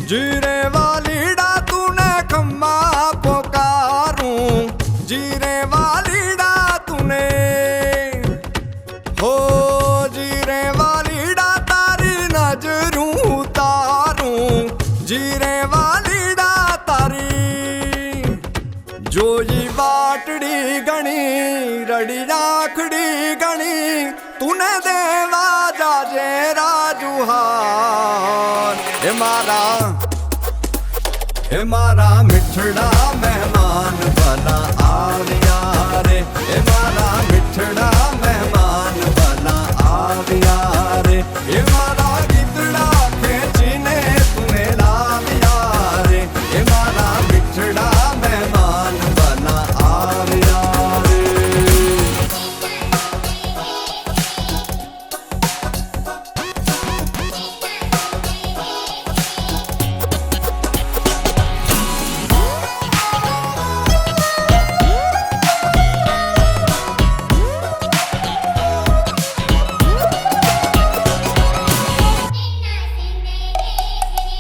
जीरे वालीड़ा तूने खम्मा पुकारूं, जीरे वालीड़ा तूने हो, जीरे वालीड़ा तारी नजरूं उतारूं, जीरे वालीड़ा तारी जोई वाटड़ी गणी रड़ी आखड़ी गणी तूने देवा जाजे राजुहार। हे मारा मिठड़ा मेहमान भला आविया रे, हे मारा मिठड़ा मेहमान भला आविया रे, हे मारा गीतड़ा खेचीने तूने लाविया रे, हे मारा मिठड़ा मेहमान भला आविया रे।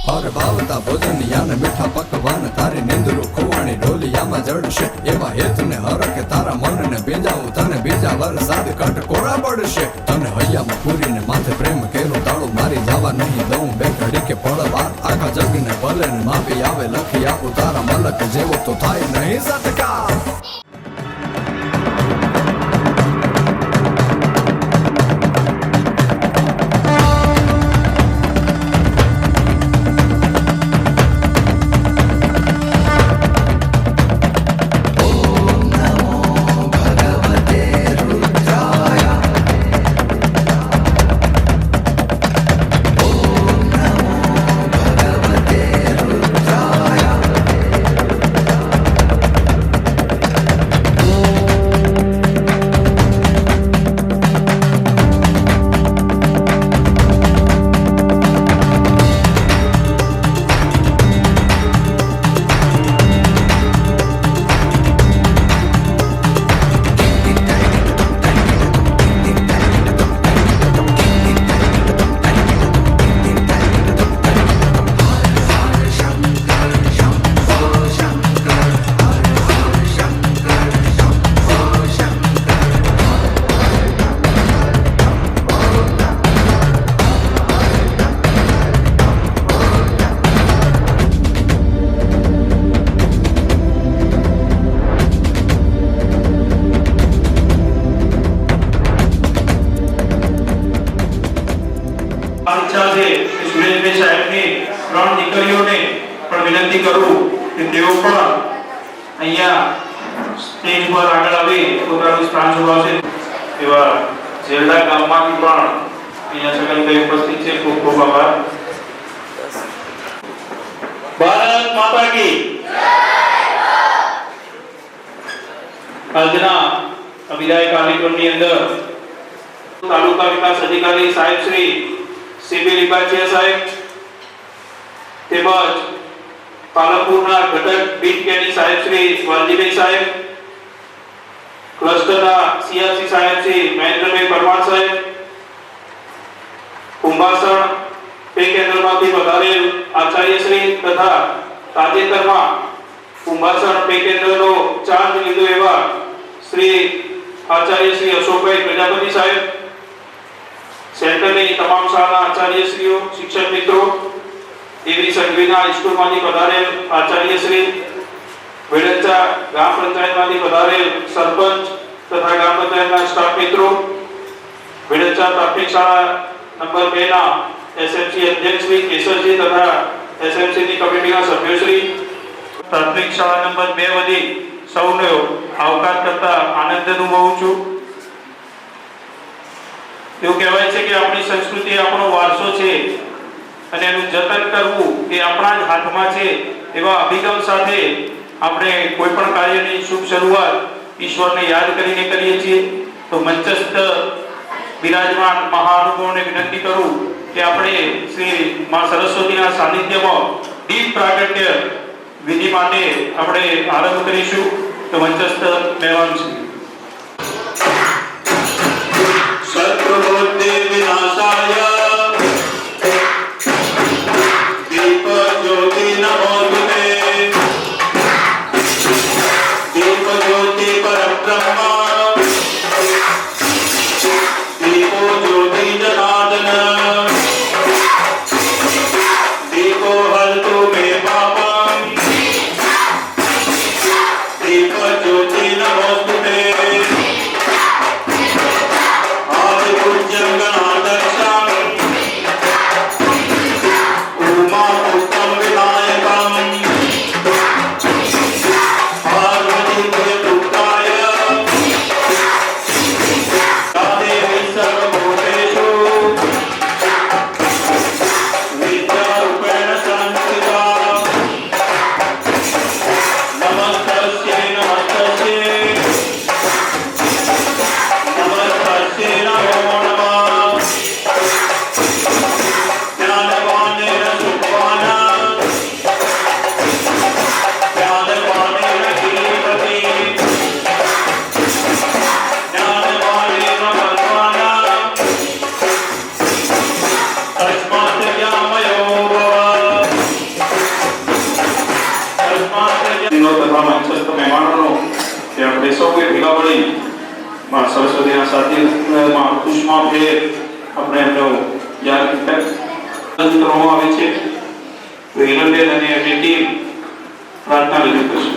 और बावता भोजन यान मीठा पकवान तारी निंदरू खुवाणी ढोलिया में जड़शे, एवा हेत ने हरके तारा मन ने बीजाऊ तने बीजा वरसाद कट कोड़ा पड़शे, तने हैया में पूरी ने माथे प्रेम केरो ताळो मारी जावा नहीं दऊं बे घड़ी के पड़वार आखा जग ने भले ने माफी आवे लखी आपू तारा मलक जेवो तो थाय नहीं सटका। વિનંતી કરું કે તેઓ પણ અહીંયા સ્ટેજ પર આગળ આવી પોતાનું સ્થાન જોવાશે। એવા જેલડા ગામમાંથી પણ અહીંયા સગનભાઈ ઉપસ્થિત છે, ખૂબ ખૂબ આભાર। ભારત માતા કી જય। આજના વિદાય કાર્યક્રમની અંદર તાલુકા વિકાસ અધિકારી સાહેબ શ્રી સીબી લીબાચિયા સાહેબ તેમજ પાલનપુરના ઘટક બીટ કેની સાહેબ શ્રી વાલજીભાઈ સાહેબ, ક્લસ્ટરના સીઆરસી સાહેબ શ્રી મહેન્દ્રભાઈ પરમાર સાહેબ, કુંભાસણ પે કેન્દ્રમાંથી પધારેલ આચાર્યશ્રી તથા તાજેતરમાં કુંભાસણ પે કેન્દ્રનો ચાર્જ લીધો એવા શ્રી આચાર્યશ્રી અશોકભાઈ પ્રજાપતિ સાહેબ, સેન્ટરની તમામ શાળાના આચાર્યશ્રીઓ, શિક્ષક મિત્રો, એવી સંઘવીના સ્કૂલમાંથી પધારેલ આચાર્યશ્રી, વેડંચા ગ્રામ પંચાયતમાંથી પધારેલ સરપંચ તથા ગ્રામ પંચાયતના સ્ટાફ મિત્રો, વેડંચા પ્રાથમિક શાળા નંબર 2 ના એસએમસી અધ્યક્ષ શ્રી કેશવજી તથા એસએમસીની કમિટીના સભ્યોશ્રી, પ્રાથમિક શાળા નંબર 2 વધી સૌનો આવકાર કરતા આનંદ અનુભવું છું। એવું કહેવાય છે કે આપણી સંસ્કૃતિ આપણો વારસો છે અને એનું જતન કરવું એ આપણા જ હાથમાં છે। એવા અભિગમ સાથે આપણે કોઈ પણ કાર્યની શુભ શરૂઆત ઈશ્વરને યાદ કરીને કરીએ છીએ। તો મંચસ્થ બિરાજમાન મહાનુભાવોને વિનંતી કરું કે આપણે શ્રી માં સરસ્વતીના સાનિધ્યમાં દીપ પ્રાગટ્ય વિધિ માટે આપણે આરંભ કરીશું। તો મંચસ્થ મહેમાન છે સર્વબુદ્ધિ વિનાશાય દીપ જ્યોતિ સદસ્યશ્રીનો તથા મંચસ્થ મહેમાનોનો કે આપણે સૌએ ભેગા મળી માં સરસ્વતીના સાનિધ્યમાં ઉષ્માભેર આપણે એમનો યાદ કરવામાં આવે છે. તો હિરણબેન અને એમની ટીમ પ્રાર્થના રજૂ કરશે.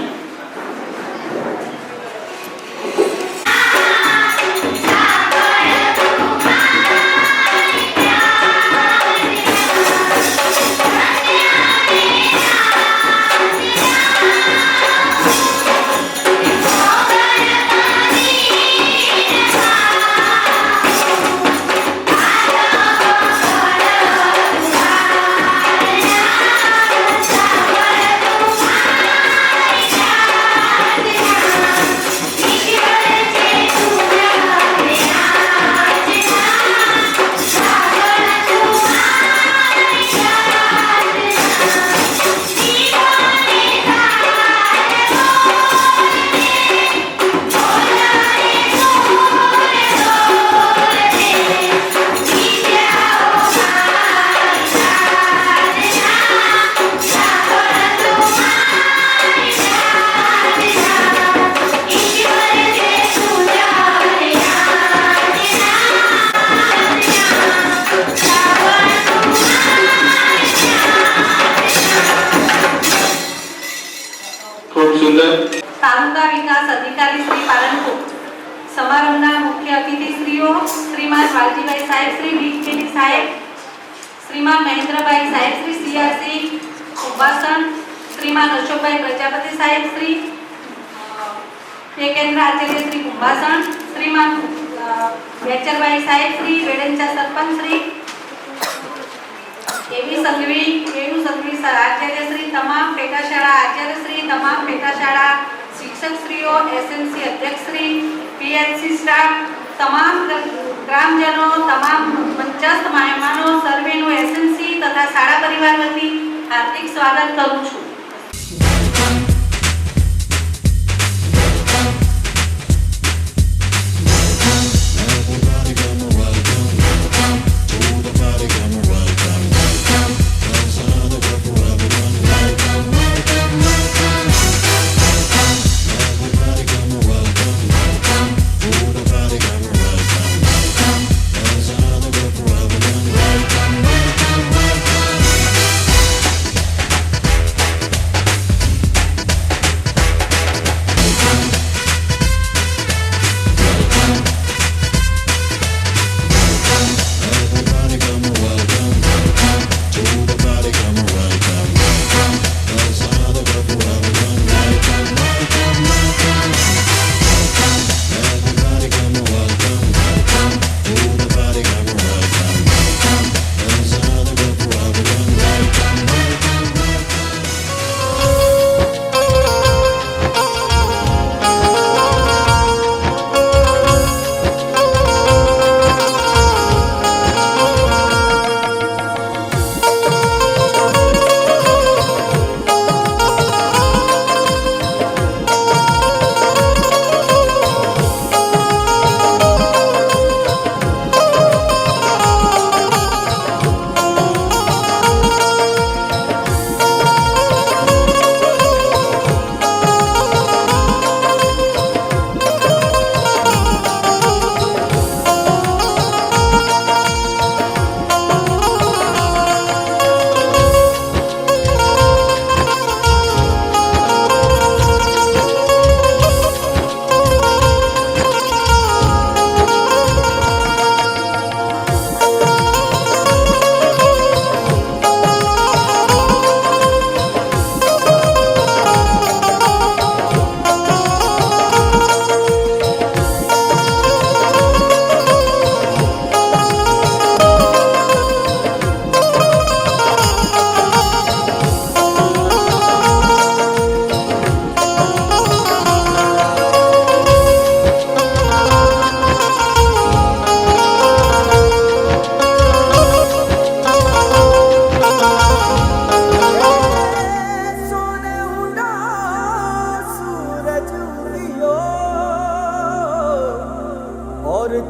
તાલુકા વિકાસ અધિકારી શ્રી પાલનપુર, સમારંભના મુખ્ય અતિથિશ્રીઓ શ્રીમાન વાલજીભાઈ સાહેબ, શ્રી બીજપીટી સાહેબ, શ્રીમાન મહેન્દ્રભાઈ સાહેબ, શ્રી સીઆરસી ઉપાસન, શ્રીમાન અશોકભાઈ પ્રજાપતિ સાહેબ, શ્રી કેન્દ્ર આચાર્ય શ્રી કુંભાસણ, શ્રીમાન બેચરભાઈ સાહેબ, શ્રી વેડંચા સરપંચ શ્રી એવી સંઘવી આચાર્ય શ્રી, તમામ પેટાશાળા આચાર્ય શ્રી, તમામ પેટાશાળા શિક્ષક શ્રીઓ, એસએમસી અધ્યક્ષ શ્રી, પીએચસી સ્ટાફ, તમામ ગ્રામજનો, તમામ મંચસ્થ મહેમાનો સર્વેનું એસએમસી તથા શાળા પરિવાર વતી હાર્દિક સ્વાગત કરું છું.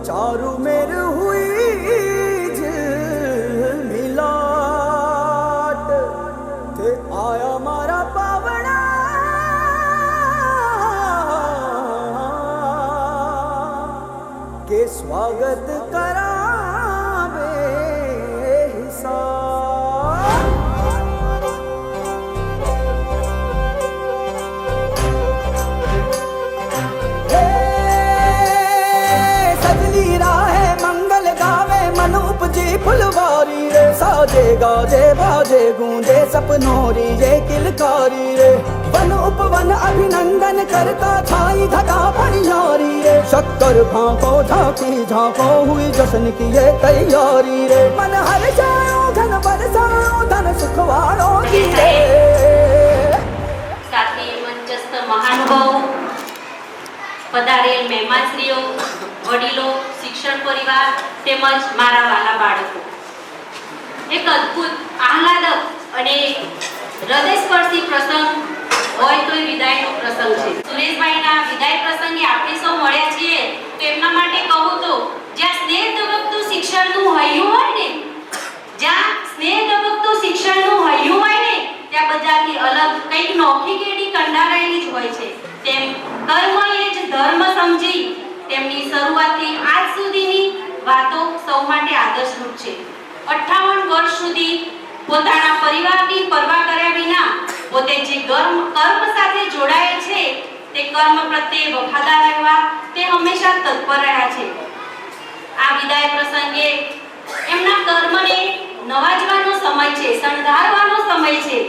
चारू मेर हुई मिलाट थे आया मारा पावड़ा स्वागत करावे हिसाब। सजली राहे मंगल गावे मन उपजी फुलवारी रे, साजे गाजे बाजे गूंजे सपनोरी ये किलकारी रे। वन उपवन अभिनंदन करता छाई धगा परियारी रे, शक्कर भांको झांकी झांको हुई जश्न की ये तैयारी रे। मन हर जाओ धन बरसाओ धन सुखवारो की रे। સાથે મંચસ્થ મહાનુભાવો, પધારેલ મહેમાનશ્રીઓ, વડીલો, શિક્ષણ પરિવાર તેમજ મારા વાલા બાળકો, એક અદ્ભુત આહલાદક અને હૃદયસ્પર્શી પ્રસંગ હોય તો એ વિદાયનો પ્રસંગ છે. સુરેશભાઈના વિદાય પ્રસંગે આપણે સૌ મળ્યા છીએ તો એમના માટે કહું તો જ્યાં સ્નેહ ધબકતું શિક્ષણનું હૈયું હોય ને, જ્યાં સ્નેહ ધબકતું શિક્ષણનું હૈયું હોય ને, ત્યાં બધાથી અલગ કંઈક નોખી કેડી કંડારાયેલી જ હોય છે. તેમ કર્મ એ જ ધર્મ સમજી તેમની શરૂઆતથી આજ સુધીની વાતો સૌ માટે આદર્શરૂપ છે. 58 વર્ષ સુધી પોતાના પરિવારની પરવા કર્યા વિના પોતે જે કર્મ સાથે જોડાયેલ છે તે કર્મ પ્રત્યે વફાદાર રહેવા તે હંમેશા તત્પર રહ્યા છે. આ વિદાય પ્રસંગે એમના કર્મને નવાજવાનો સમય છે, શણગારવાનો સમય છે.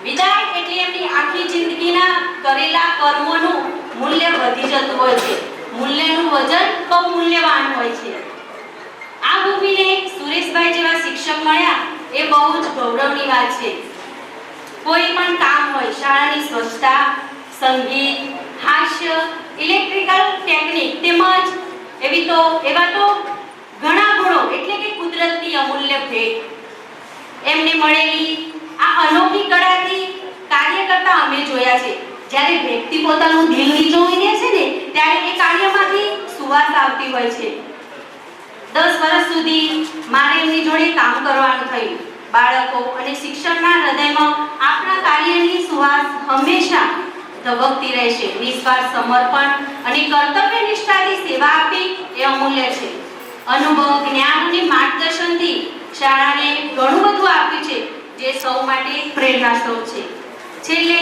વિદાય એટલે એમની આખી જિંદગીના કરેલા કર્મોનું મૂલ્ય વધી જતું હોય છે. મૂલ્યનું વજન બહુ મૂલ્યવાન હોય છે. આ ભૂમિને સુરેશભાઈ જેવા શિક્ષક મળ્યા એ બહુ જ ગૌરવની વાત છે. કોઈ પણ કામ હોય, શાળાની સ્વચ્છતા, સંગીત, હાસ્ય, ઇલેક્ટ્રિકલ ટેકનિક તેમજ એવા તો ઘણા ગુણો એટલે કે કુદરતની અમૂલ્ય ભેટ એમને મળેલી આ અનોખી કળાથી કાર્ય કરતા અમે જોયા છે. જ્યારે વ્યક્તિ પોતાનું દિલ નીચોવીને છે ને ત્યારે એ કાર્યમાંથી સુવાસ આવતી હોય છે. 10 વર્ષ સુધી મારે એમની જોડે કામ કરવાનું થયું. બાળકો અને શિક્ષણના હૃદયમાં આપણા કાર્યની સુવાસ હંમેશા ધબકતી રહેશે. નિસ્વાર્થ સમર્પણ અને કર્તવ્ય નિષ્ઠાથી સેવા આપી એ અમૂલ્ય છે. અનુભવ, જ્ઞાન અને માર્ગદર્શનથી શાળાને ઘણું બધું આપ્યું છે જે સૌ માટે પ્રેરણા સ્ત્રોત છે. છેલ્લે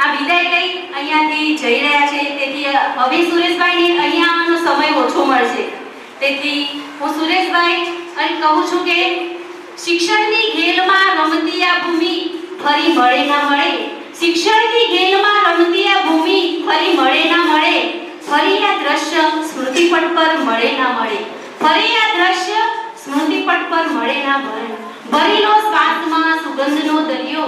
આ વિદાય લઈ અહીંયાથી જઈ રહ્યા છે, તેથી હવે સુરેશભાઈને અહીંયા આવવાનો સમય ઓછો મળશે. તેથી હું સુરેશભાઈ અને કહું છું કે શિક્ષણની ઘેલમાં રમતી આ ભૂમિ ફરી મળે ના મળે. શિક્ષણની ઘેલમાં રમતી આ ભૂમિ ફરી મળે ના મળે. ફરી આ દ્રશ્ય સ્મૃતિપટ પર મળે ના મળે. ફરી આ દ્રશ્ય સ્મૃતિપટ પર મળે ના મળે. ભરેલો શ્વાસમાં સુગંધનો દરિયો,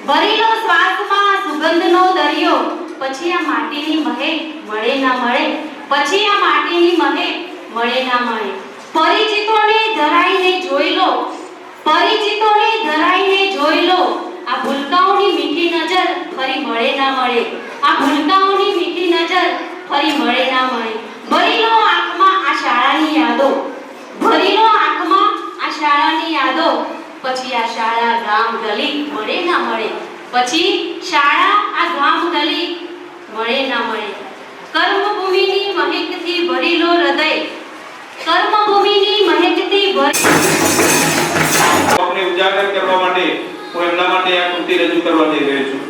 ભરેલો શ્વાસમાં સુગંધનો દરિયો. પછી આ માટીની મહેક મળે ના મળે. પછી આ માટીની મહેક મળે ના મળે. પરિચિતોને ધરાઈને જોઈ લો, પરિચિતોને ધરાઈને જોઈ લો. આ ભૂલકાઓની મીઠી નજર ફરી મળે ના મળે. આ ભૂલકાઓની મીઠી નજર ફરી મળે ના મળે. ભરી લો આંખમાં આ શાળાની યાદો, ભરી લો આંખમાં આ શાળાની યાદો. પછી આ શાળા ગામ ગલી મળે ના મળે. પછી શાળા આ ગામ ગલી મળે ના મળે. કર્મભૂમિની મહેકથી ભરી લો હૃદય, કર્મભૂમિની મહેકથી ભરી. આપણે ઉજાગર કરવા માટે હું એમના માટે આ કૃતિ રજૂ કરવા જઈ રહ્યો છું.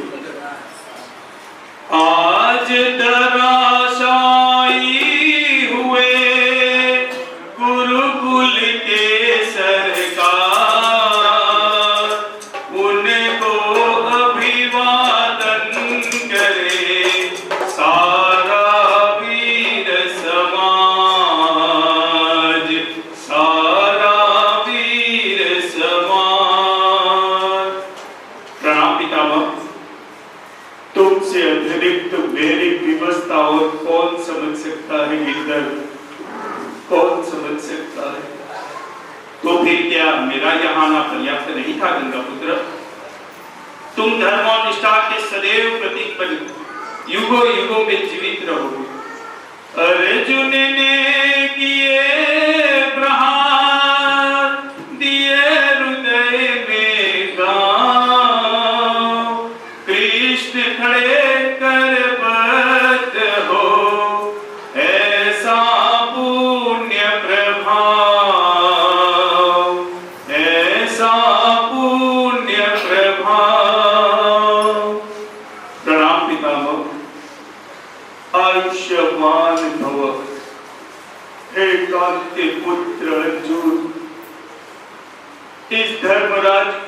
आज दराशाई हुए गुरुकुल के सरकार, उनको अभिवादन करे सारा वीर समाज, सारा वीर समाज. प्रणाम पितामह. तुमसे अतिरिक्त मेरी विवस्था और कौन समझ सकता है गिरधर, कौन समझ सकता है? तो फिर क्या मेरा यहाँ आना पर्याप्त नहीं था गंगा पुत्र? तुम धर्म और निष्ठा के सदैव प्रतीक बन युगों युगों में जीवित रहो. अर्जुन ने किए प्रहार, दिए हृदय में गाँव, कृष्ण खड़े कर बत हो ऐसा पूर्ण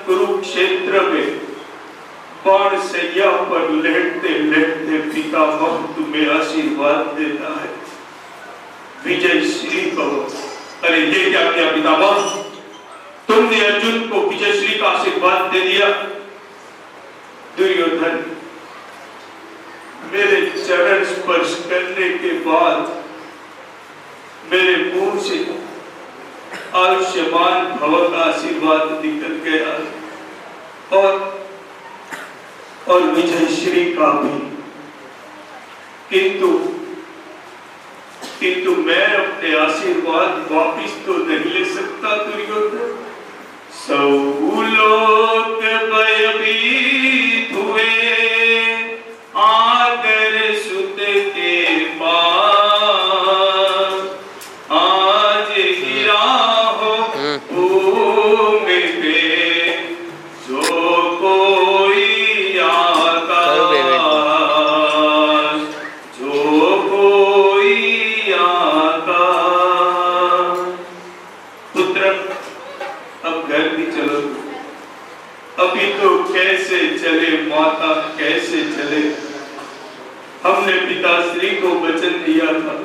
कुरुक्षेत्र में बाण सैया पर लेटते लेटते पितामह तुम्हें आशीर्वाद देता है, विजय श्री कहो। अरे ये क्या किया पितामह, तुमने अर्जुन को विजय श्री का आशीर्वाद दे दिया। दुर्योधन मेरे चरण स्पर्श करने के बाद मेरे मुंह से आयुष्मान भव का आशीर्वाद निकल गया और विजय श्री का भी, किंतु मैं अपने आशीर्वाद वापिस तो नहीं ले सकता दुर्योधन। सौलोक भयभीत हुए आकर सुत के पास, आज गिरा हो भूमि पे जो कोई आकाश, जो कोई आकाश। पुत्र अब घर भी चलो, अभी तो कैसे चले माता कैसे चले। हमने पिताश्री को वचन दिया था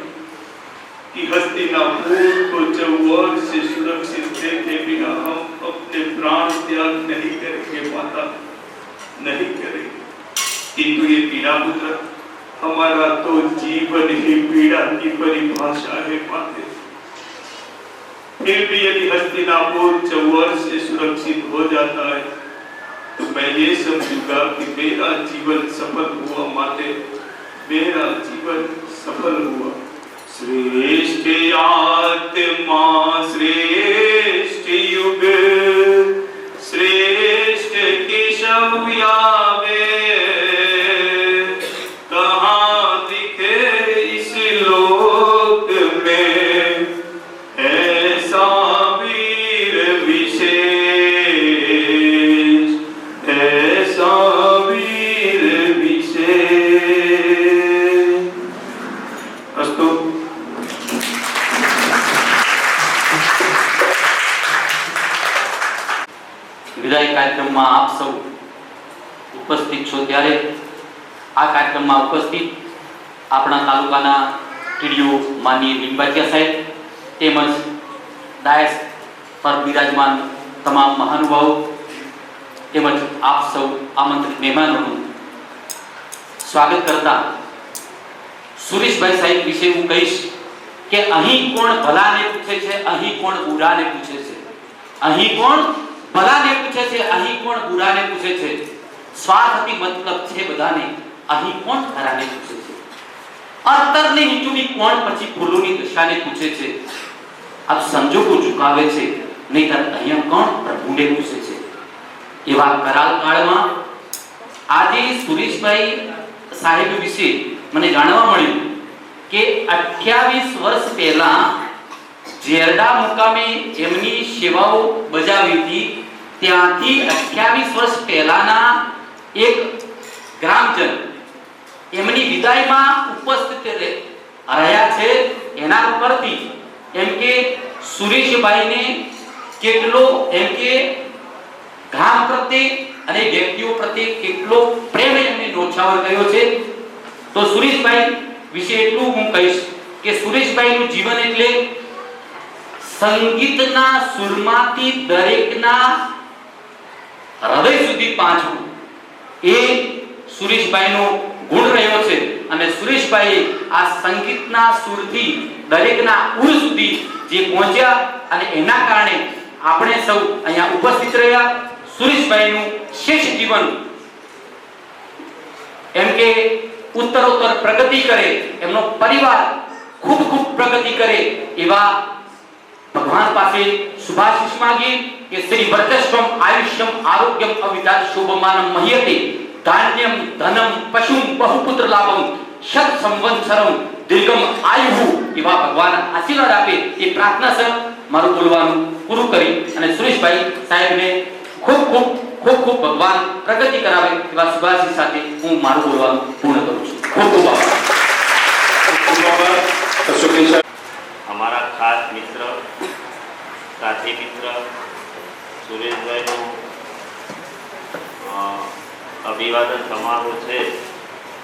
कि हस्तिनापुर को चौओर से सुरक्षित देखे बिना हम अपने प्राण त्याग नहीं करेंगे माता, नहीं करेंगे। किंतु ये पीड़ा पुत्र, हमारा तो जीवन ही पीड़ा की परिभाषा है माते। फिर भी यदि हस्तिनापुर चौओर से सुरक्षित हो जाता है तो मैं ये समझूंगा कि मेरा जीवन सफल हुआ माते, मेरा जीवन सफल हुआ। श्रेष्ठ आत्मा श्रेष्ठ युग श्रेष्ठ केशव आवे, कहाँ दिखे इस लोक में ऐसा वीर विशेष, ऐसा वीर विशेष। अस्तु। વિદાય કાર્યક્રમમાં આપ સૌ ઉપસ્થિત છો ત્યારે આ કાર્યક્રમમાં ઉપસ્થિત આપણા તાલુકાના ટીડીઓ માનનીય લીંબાચિયા સાહેબ તેમજ ડાયસ પર બિરાજમાન તમામ મહાનુભાવો તેમજ આપ સૌ આમંત્રિત મહેમાનોનું સ્વાગત કરતા સુરેશભાઈ સાહેબ વિશે હું કહીશ કે અહીં કોણ ભલાને પૂછે છે, અહીં કોણ બુરાને પૂછે છે, અહીં કોણ ભલાને પૂછે છે, અહીં કોણ બુરાને પૂછે છે, સ્વાર્થથી મતલબ છે બધાને, અહીં કોણ ખરાને પૂછે છે, અંતરની નીચુની કોણ પછી ફૂલોની દશાને પૂછે છે, આ સંજોગો ચૂકાવે છે, નહીતર અહીંયા કોણ પ્રભુને પૂછે છે। એવા કરાલ કાળમાં આજે સુરેશભાઈ સાહેબ વિશે મને જાણવા મળ્યું કે 28 વર્ષ પહેલા જેરડા મુકામે એમની સેવાઓ બજાવી હતી, ત્યાંથી 28 વર્ષ પહેલાના એક ગ્રામજન એમની વિદાયમાં ઉપસ્થિત રહ્યા છે। એના ઉપરથી એમ કે સુરેશભાઈને કેટલો એમ કે ગામ પ્રત્યે અને વ્યક્તિઓ પ્રત્યે કેટલો પ્રેમ એમને નોછાવર કર્યો છે। તો સુરેશભાઈ વિશે એટલું હું કહીશ કે સુરેશભાઈનું જીવન એટલે સંગીતના સુરમાંથી દરેકના હૃદય સુધી પહોંચવું એ સુરેશભાઈનો ગુણ રહ્યો છે। અને સુરેશભાઈએ આ સંગીતના સુરથી દરેકના ઉર સુધી જે પહોંચ્યા અને એના કારણે આપણે સૌ અહીંયા ઉપસ્થિત રહ્યા। સુરેશભાઈનું શેષ જીવન એમ કે ઉત્તરોત્તર પ્રગતિ કરે, એમનો પરિવાર ખૂબ ખૂબ પ્રગતિ કરે એવા ભગવાન પાસે શુભાશીષ માંગી કે શ્રી વર્ચસ્વમ આયુષ્યમ આરોગ્યમ અવિતા શોભમાનમ મહ્યતે ધાન્યમ ધનમ પશુમ બહુપુત્ર લાભમ શત સંવત્સરમ દીર્ઘમ આયુઃ એવા ભગવાન આશીર્વાદ આપે એ પ્રાર્થના સર મારું બોલવાનું પૂરું કરી અને સુરેશભાઈ સાહેબને ખૂબ ખૂબ ખૂબ ખૂબ ભગવાન પ્રગતિ કરાવે એવા શુભાશીષ સાથે હું મારું બોલવાનું પૂર્ણ કરું છું। ખૂબ ખૂબ આભાર। हमारा खास मित्र साथी मित्र सुरेश भाई સમારોહ છે,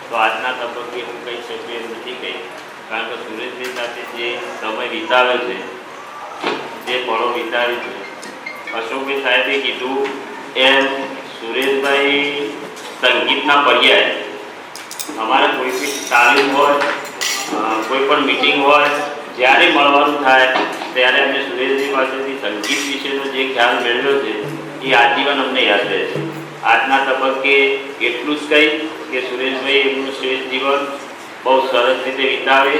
તો આજના તબક્કે હું કહી શકું એમ નથી કહી, કારણ કે સુરેશભાઈ સાથે જે સમય વિતાવ્યો છે, જે પળો વિતાવે છે, અશોકભાઈ સાહેબે કીધું એમ સુરેશભાઈ સંગીતના પર્યાય અમારે કોઈ બી તાલીમ હોય, કોઈ પણ મીટિંગ હોય, જ્યારે મળવાનું થાય ત્યારે અમે સુરેશભાઈ પાસેથી સંગીત વિશેનો જે ખ્યાલ મેળવ્યો છે એ આજીવન અમને યાદ રહે છે. આજના તબક્કે એટલું જ કહી કે સુરેશભાઈ એમનું શ્રેષ્ઠ જીવન બહુ સરસ રીતે વિતાવે,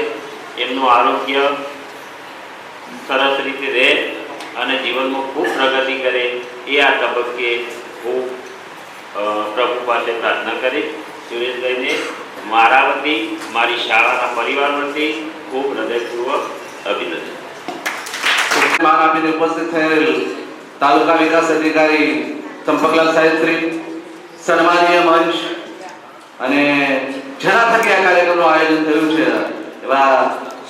એમનું આરોગ્ય સરસ રીતે રહે અને જીવનમાં ખૂબ પ્રગતિ કરે એ આ તબક્કે હું પ્રભુ પાસે પ્રાર્થના કરી. સુરેશભાઈને મારા વતી, મારી શાળાના પરિવાર વતી ખૂબ હૃદયપૂર્વક અભિનંદન. માન આપીને ઉપસ્થિત થયેલ તાલુકા વિકાસ અધિકારી ચંપકલાલ સાહેબશ્રી, સન્માનીય મંચ અને જેના થકી આ કાર્યક્રમનું આયોજન થયું છે એવા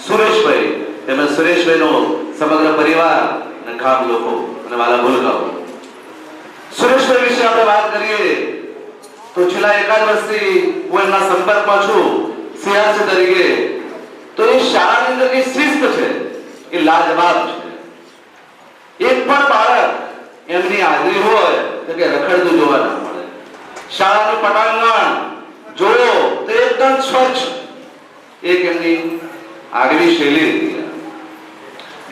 સુરેશભાઈ તેમજ સુરેશભાઈનો સમગ્ર પરિવાર અને ગામ લોકો અને વાલા ભૂલકાઓ. સુરેશભાઈ વિશે આપણે વાત કરીએ તો છેલ્લા એકાદ વર્ષથી હું એમના સંપર્કમાં છું સીઆરસી તરીકે. તો એ શાળાની અંદર જે શિસ્ત છે એ લાજવાબ છે. એક પણ બાળક એમની હાજરી હોય તો કે રખડતું જોવા ના મળે. શાળાનું પટાંગણ જોયો તો એકદમ સ્વચ્છ. એક એમની આગવી શૈલી.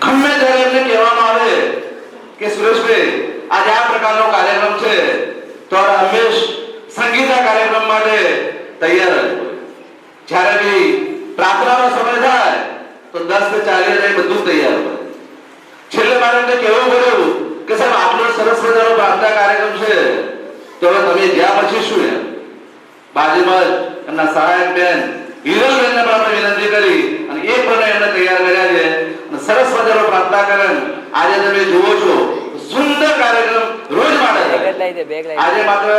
ગમે ત્યારે એમને કહેવામાં આવે કે સુરેશભાઈ આજે આ પ્રકારનો કાર્યક્રમ છે તો હંમેશ સંગીતના કાર્યક્રમ માટે તૈયાર જ હોય. જ્યારે બી પ્રાર્થનાનો સમય થાય તો 10 થી 40 બધું તૈયાર હોય. છેલ્લે મારે એમને કહેવું પડ્યું કે સાહેબ આટલો સરસ મજાનો પ્રાર્થના કાર્યક્રમ છે તો હવે તમે જ્યાં પછી શું એમ. બાજુમાં જ એમના સહાયક બેન હિરલબેનને પણ આપણે વિનંતી કરી અને એ પણ એમને તૈયાર કર્યા છે અને સરસ મજાનો પ્રાર્થના કરે. આજે તમે જુઓ છો સુંદર કાર્યક્રમ રોજ માટે આજે માત્ર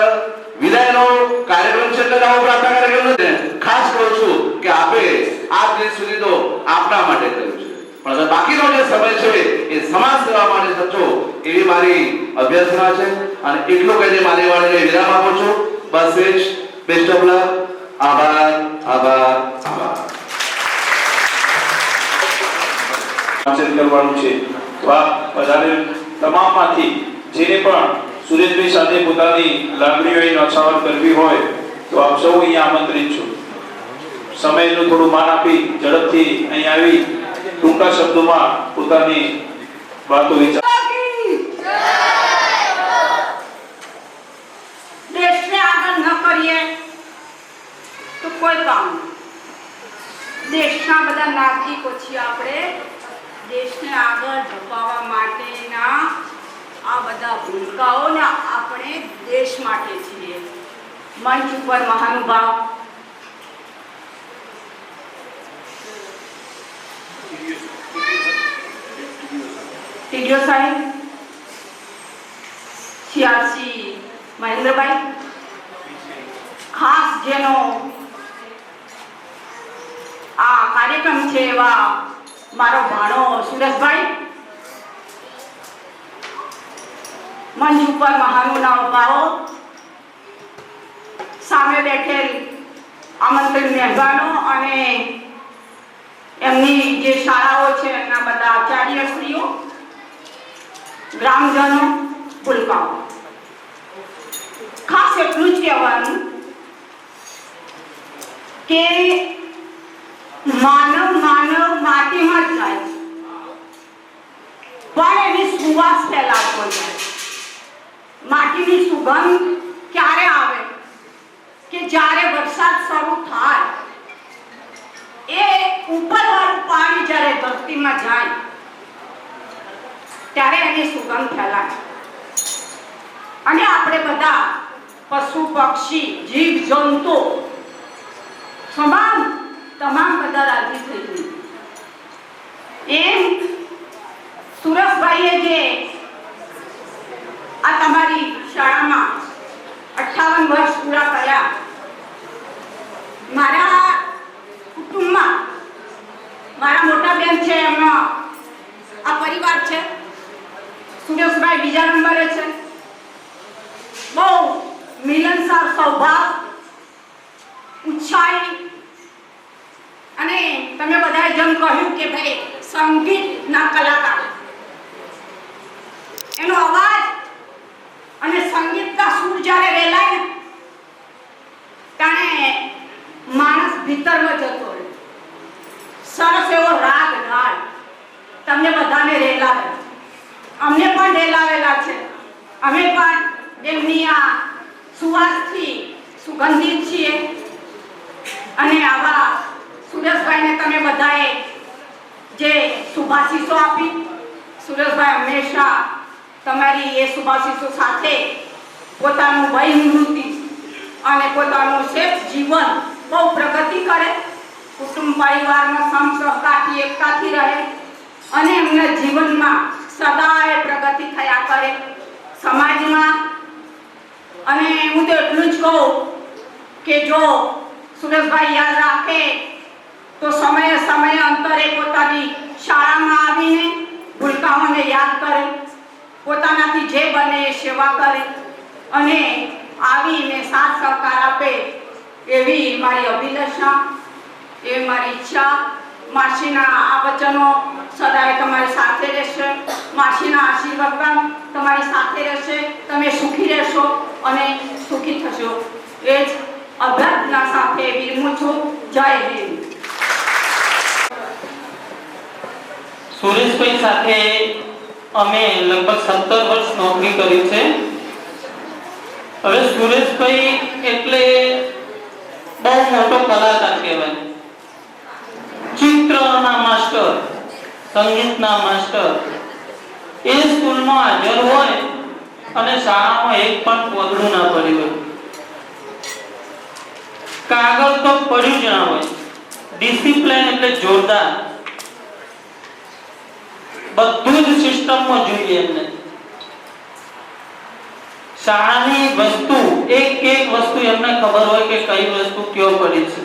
વિદાયનો કાર્યક્રમ છે એટલે આવો પ્રાર્થના કાર્યક્રમ નથી. ખાસ કહું છું કે આપે આ દિન સુધી તો આપના માટે કર્યું છે, પણ બાકીનો જે સમય છે એ સમાજ સેવા માટે થતો એવી મારી અભ્યર્થના છે અને એટલું કહીને મારી વાણીને વિરામ આપું છું. બસ એ જ. Best of luck. આભાર આભાર આભાર. વાંચન કરવાનું છે તો આ બધાને તમામમાંથી જેને પણ સુરેશભાઈ સાથે પોતાની લાગણીઓની નોંધાવણ કરવી હોય તો આપ સૌ અહીંયા આમંત્રિત છો. સમયનું થોડું માન આપી ઝડપથી અહીં આવી ટૂંકા શબ્દોમાં પોતાની વાતો વિચાર. દેશને આગળ ન કરીએ તો કોઈ કામ નહીં. દેશના બધા નાગરિકો છીએ આપણે. દેશને આગળ ધપાવવા માટેના આ બધા ભૂમિકાઓને આપણે દેશ માટે છીએ. મંચ ઉપર મહાનુભાવ ટીડીઓ સાહેબ, સીઆરસી મહેન્દ્રભાઈ, ખાસ જેનો આ કાર્યક્રમ છે એવા મારો ભાણો સુરેશભાઈ, મંચ ઉપર મહાનુભાવો, સામે બેઠેલ આમંત્રિત મહેમાનો અને એમની જે શાળાઓ છે એમના બધા આચાર્યશ્રીઓ, ગ્રામજનો, ભૂલકાઓ. ખાસ એટલું જ કહેવાનું કે માનવ માટીમાં જ જાય પણ એની સુવાસ ફેલાતો જાય. માટીની સુગંધ ક્યારે આવે કે જ્યારે વરસાદ શરૂ થાય, એ ઉપરવાળું પાણી જ્યારે ધરતીમાં જાય ત્યારે એની સુગંધ ફેલાય અને આપણે બધા પશુ પક્ષી જીવ જંતુ તમામ બધા રાજી થઈ ગઈ. એમ સુરેશભાઈએ જે આ તમારી શાળામાં 58 વર્ષ પૂરા કર્યા, મારા કુટુંબમાં મારા મોટા બેન છે, એમનો આ પરિવાર છે. સુરેશભાઈ બીજા નંબરે છે. બહુ મિલનસાર સ્વભાવ બધાએ જેમ કહ્યું કે ભાઈ સંગીતના કલાકાર, એનો અવાજ અને સંગીતના સૂર જ્યારે રેલાય ને ત્યારે માણસ ભીતરમાં જતો રહે. સરસ એવો રાગ ઢાળ તમને બધાને રેલાવે, અમને પણ રેલાવેલા છે. અમે પણ એમની આ સુવાસથી સુગંધિત છીએ. અને આવા સુરેશભાઈને તમે બધાએ જે શુભાશીષો આપી, સુરેશભાઈ હંમેશા તમારી એ શુભાશીષો સાથે પોતાનું વયનિવૃત્તિ અને પોતાનું શેષ જીવન બહુ પ્રગતિ કરે, કુટુંબ પરિવારમાં સમસહકારથી એકતાથી રહે અને એમના જીવનમાં સદાય પ્રગતિ થયા કરે સમાજમાં. અને હું તો એટલું જ કહું કે જો સુરેશભાઈ યાદ રાખે તો સમયે સમયે અંતરે પોતાની શાળામાં આવીને ભૂલકાઓને યાદ કરે, પોતાનાથી જે બને એ સેવા કરે અને આવીને સાથ સહકાર આપે, એવી મારી અભિલાષા, એ મારી ઈચ્છા. માસીના આ વચનો સદાય તમારી સાથે રહેશે, માસીના આશીર્વાદ પણ તમારી સાથે રહેશે. તમે સુખી રહેશો અને સુખી થશો, એ જ અભ્યર્થના સાથે વિરમું છું. જય હિન્દ. સુરેશભાઈ સાથે અમે લગભગ 17 વર્ષ નોકરી કરી છે. હવે સુરેશભાઈ એટલે બહુ મોટો કલાકાર કહેવાય. ચિત્રના માસ્ટર, સંગીતના માસ્ટર, એ સ્કૂલમાં હાજર હોય અને શાળામાં એક પણ પોદળું ના પડ્યું હોય, કાગળ તો પડ્યું જ ના હોય. ડિસિપ્લિન એટલે જોરદાર, બધું જ સિસ્ટમમાં જોઈએ એમને. શાળાની વસ્તુ એક વસ્તુ એમને ખબર હોય કે કઈ વસ્તુ ક્યાં પડી છે.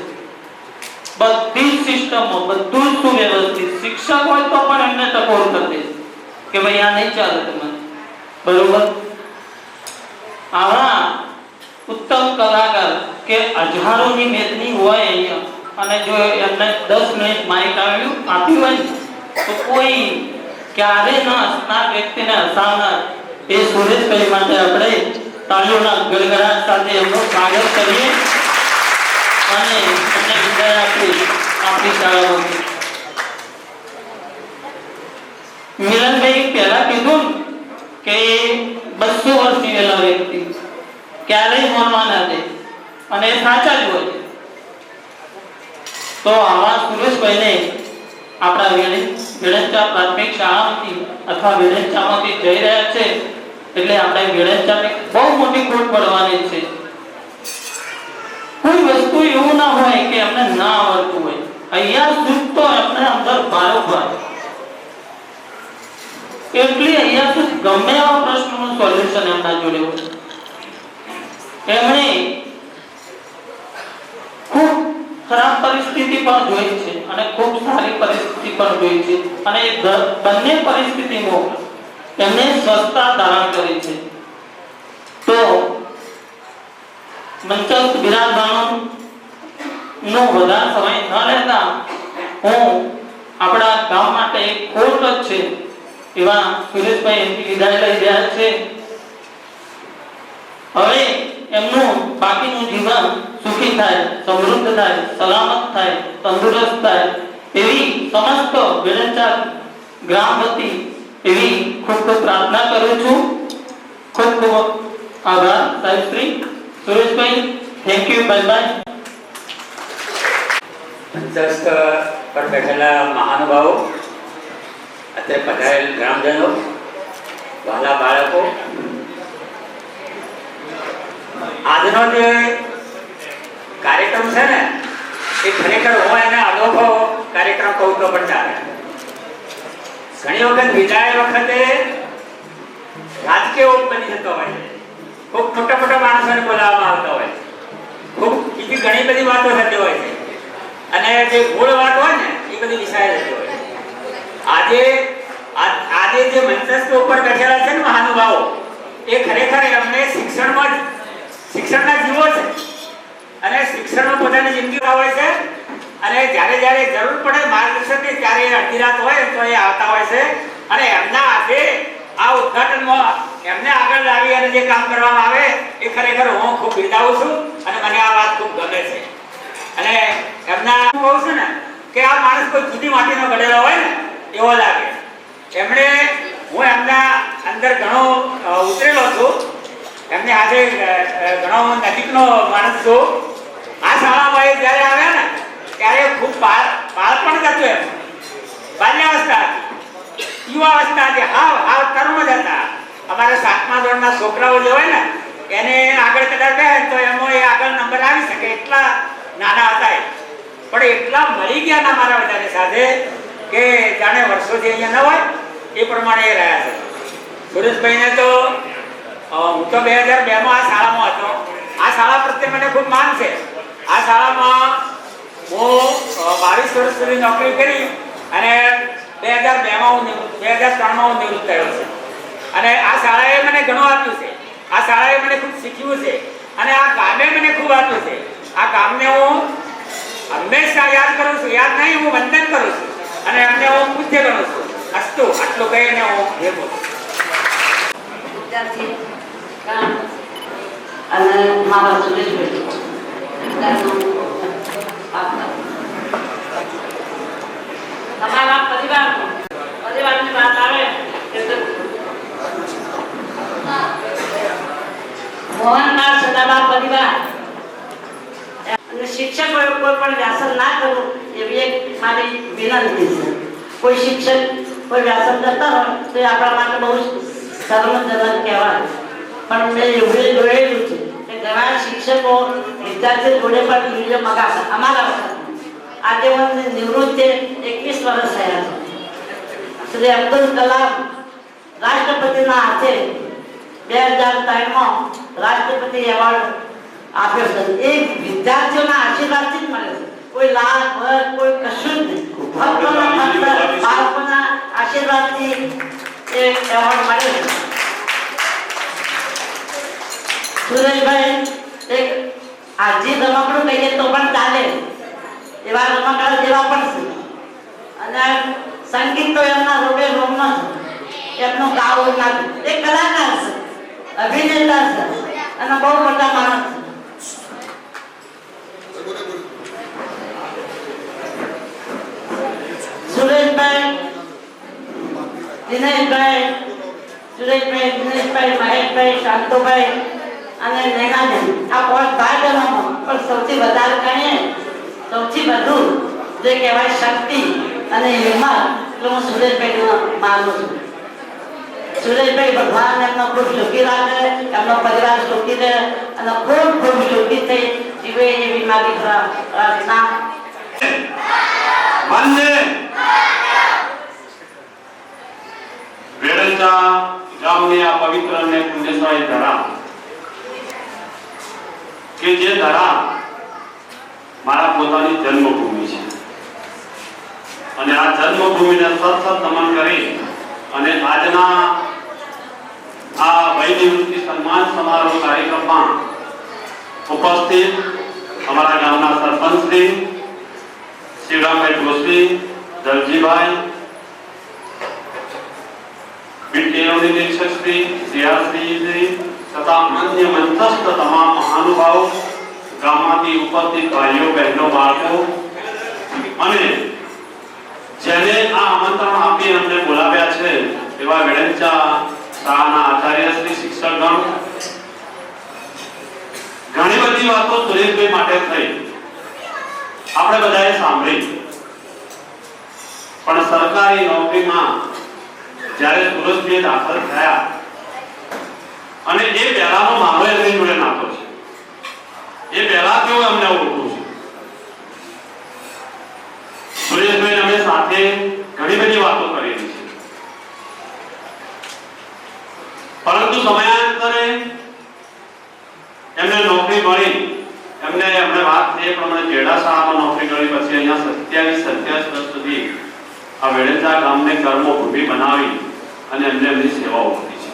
બધી સિસ્ટમમાં બધું જ સુવ્યવસ્થિત. શિક્ષક હોય તો પણ એમને ટકોર કરી દે કે ભાઈ આ નહીં ચાલે તમારે, બરોબર. આવા ઉત્તમ કલાકાર કે હજારોની મેદની હોય અહીંયા, અને જો એમને 10 મિનિટ માઇક આપ્યું હોય તો કોઈ ક્યારે ન હસનાર વ્યક્તિને હસાવનાર એ સુરેશભાઈ માટે આપણે તાળીઓના ગડગડાટ સાથે એમનું સ્વાગત કરીએ અને એમને વિદાય આપી આપણી શાળામાંથી. મિલનભાઈ પહેલા કીધું કે 200 વર્ષ જીવેલા વ્યક્તિ ક્યારેય મરવા ના દે, અને એ સાચા જ હોય. તો આવા સુરેશભાઈને આપણા વેળંચા પ્રાથમિક શાળામાંથી અથવા વેળંચામાંથી જઈ રહ્યા છે એટલે આપણે વેળંચાને બહુ મોટી ખોટ પડવાની છે. કોઈ વસ્તુ એવું ના હોય કે અમને ના આવડતું હોય. અહીંયા સુધી તો આપણે અંદર બારોબાર એટલે અહીંયા સુધી ગમે એવા પ્રશ્નોનું સોલ્યુશન એમના જોડે હોય. એમણે ખૂબ ખરાબ પરિસ્થિતિ પણ જોઈ છે અને ખૂબ સારી પરિસ્થિતિ પણ જોઈ છે, અને બંને પરિસ્થિતિમાં એમને સ્વસ્થતા ધારણ કરી છે. તો મંચસ્થ બિરાજમાનો નો વધારે સમય ન લેતા હું આપણા ગામ માટે એક ખોટ જ છે એવા સુરેશભાઈ એમની વિદાય લઈ રહ્યા છે. હવે એમનું બાકીનું જીવન સુખી થાય, સમૃદ્ધ થાય, સલામત થાય, તંદુરસ્ત થાય એવી સમસ્ત વેળંચા ગ્રામ વતી એવી ખૂબ ખૂબ પ્રાર્થના કરું છું. ખૂબ ખૂબ આભાર સાહેબ Shri Sureshbhai. Thank you. Bye bye. મંચસ્થ પર બેઠેલા મહાનુભાવો, અત્યારે પધારેલ ગ્રામજનો, વહાલા બાળકો, આજનો જે કાર્યક્રમ છે ને એ ખરેખર હું એને અનોખો કાર્યક્રમ કહું તો પણ ચાલે. ઘણી વખત વિદાય વખતે રાજકીય બની જતો હોય છે, ખૂબ મોટા મોટા માણસોને બોલાવવામાં આવતા હોય, ખૂબ બીજી ઘણી બધી વાતો થતી હોય છે, અને જે મૂળ વાત હોય ને એ બધી વિસાઈ જતી હોય. આજે જે મંચસ્થ ઉપર બેઠેલા છે ને મહાનુભાવો, એ ખરેખર એમને શિક્ષણના જીવો છે અને શિક્ષણમાં પોતાની જિંદગી હોય છે અને જ્યારે જ્યારે જરૂર પડે માર્ગદર્શનની ત્યારે અડધી રાત હોય તો એ આવતા હોય છે અને એમના હાથે આ ઉદ્ઘાટનમાં એમને આગળ લાવી અને જે કામ કરવામાં આવે એ ખરેખર હું ખૂબ બિરદાવું છું અને મને આ વાત ખૂબ ગમે છે. અને એમના કહું છું ને કે આ માણસ કોઈ જુદી માટીનો ઘડેલો હોય ને એવો લાગે. એમણે હું એમના અંદર ઘણો ઉતરેલો છું, એમની હાથે ઘણો નજીકનો માણસ છું. આ શાળામાં એ જ્યારે આવ્યા ને ત્યારે ખૂબ બાળપણ હતું, એમ બાલ્યાવસ્થા હતી, યુવાવસ્થા હતી, હાવ તરુણ જ હતા. અમારા 7મા ધોરણના છોકરાઓ જે હોય ને એને આગળ કદાચ બે તો એમાં એ આગળ નંબર આવી શકે એટલા નાના હતા. પણ એટલા મળી ગયા ના મારા બધાની સાથે કે જાણે વર્ષોથી અહીંયા ન હોય એ પ્રમાણે એ રહ્યા છે. સુરેશભાઈને તો હું તો 2002માં આ શાળામાં હતો. આ શાળા પ્રત્યે મને ખૂબ માન છે. આ શાળામાં હું 22 વર્ષ સુધી નોકરી કરી અને 2003માં હું નિવૃત્ત થયો છું. અને આ શાળાએ મને ઘણું આપ્યું છે. આ શાળાએ મને ખૂબ શીખ્યું છે અને આ ગામે મને ખૂબ આપ્યું છે. આ ગામને હું હંમેશા યાદ કરું છું, યાદ નહીં હું વંદન કરું છું અને એમને હું પૂજ્ય ગણું છું. અસ્તુ આટલું કહીને હું એ બોલું. અને મારા સુરેશભાઈ તમારા પરિવારની વાત આવે મોહનલાલ સદાબા પરિવાર અને શિક્ષકોએ કોઈ પણ વ્યાસન ના કરવું એવી એક મારી વિનંતી છે. કોઈ શિક્ષક કોઈ વ્યાસન કરતા હોય તો એ આપણા માટે બહુ શરમજનક કહેવાય. પણ મેં એવું જોયેલું છે કે ઘણા શિક્ષકો વિદ્યાર્થીઓ જોડે પણ વિડીયો મગાવતા. અમારા વખત આજે મને નિવૃત્ત 21 વર્ષ થયા છે. શ્રી અબ્દુલ કલામ રાષ્ટ્રપતિના હાથે 2003માં રાષ્ટ્રપતિ એવોર્ડ આપ્યો છે. એ વિદ્યાર્થીઓના આશીર્વાદથી જ મળે છે. કોઈ લાભ ભર કોઈ કશું જ નહીં, ફક્ત બાળકોના આશીર્વાદથી એ એવોર્ડ મળે છે. સુરેશભાઈ એક આજી રમકડું કહીએ તો પણ ચાલે એવા રમકડા જેવા પણ છે. અને સંગીત તો એમના રોગે રોમમાં છે. એમનું ગાવું નથી. એ કલાકાર છે, અભિનેતા છે અને બહુ મોટા માણસ છે. સુરેશભાઈ, દિનેશભાઈ, મહેશભાઈ, શાંતુભાઈ અને નૈનાબેન આ 5 ભાઈ બહેનોમાં પણ સૌથી વધારે કહીએ સૌથી વધુ જે કહેવાય શક્તિ અને હિંમત તો હું સુરેશભાઈને માનું છું. સુરેશભાઈ ભગવાન એમનો ખૂબ સુખી રાખે, એમનો પરિવાર સુખી રહે અને ખૂબ ખૂબ સુખી થઈ જીવે એવી મારી પ્રાર્થના. વેડંચા ગામની આ પવિત્ર અને પુણ્યશાળી ધરા કે જે ધરા મારા પોતાની જન્મભૂમિ છે અને આ જન્મભૂમિને સતત નમન કરી અને આજના આ વય નિવૃત્તિ સન્માન સમારોહ કાર્યક્રમમાં ઉપસ્થિત અમારા ગામના સરપંચ શ્રી શિવરામભાઈ જોશી, દલજીભાઈ, વિદ્યાલય નિરીક્ષક શ્રી સીઆરશ્રી તથા અન્ય મંચસ્થ તમામ મહાનુભાવો, ગામમાંથી ઉપસ્થિત ભાઈઓ બહેનો બાળકો અને જેને આ આમંત્રણ આપી અમને બોલાવ્યા છે એવા વેડંચા શાળાના આચાર્ય શ્રી શિક્ષકગણ. ઘણી બધી વાતો સુરેશભાઈ માટે થઈ, આપણે બધાએ સાંભળી. પણ સરકારી નોકરીમાં જ્યારે સુરેશભાઈ દાખલ થયા અને એ પહેલાનો મામલો એમની જોડે નાખો છે. એ પહેલા કેવું અમને ઓળખું છું. સુરેશભાઈ અમે સાથે ઘણી બધી વાતો કરેલી છે, પરંતુ સમયાંતરે એમને નોકરી મળી. એમને વાત થઈ એ પ્રમાણે જેડા શાળામાં નોકરી કરી પછી અહીંયા 27 વર્ષ સુધી આ વેડંચા ગામને કર્મભૂમિ બનાવી અને એમને એમની સેવાઓ કરી છે.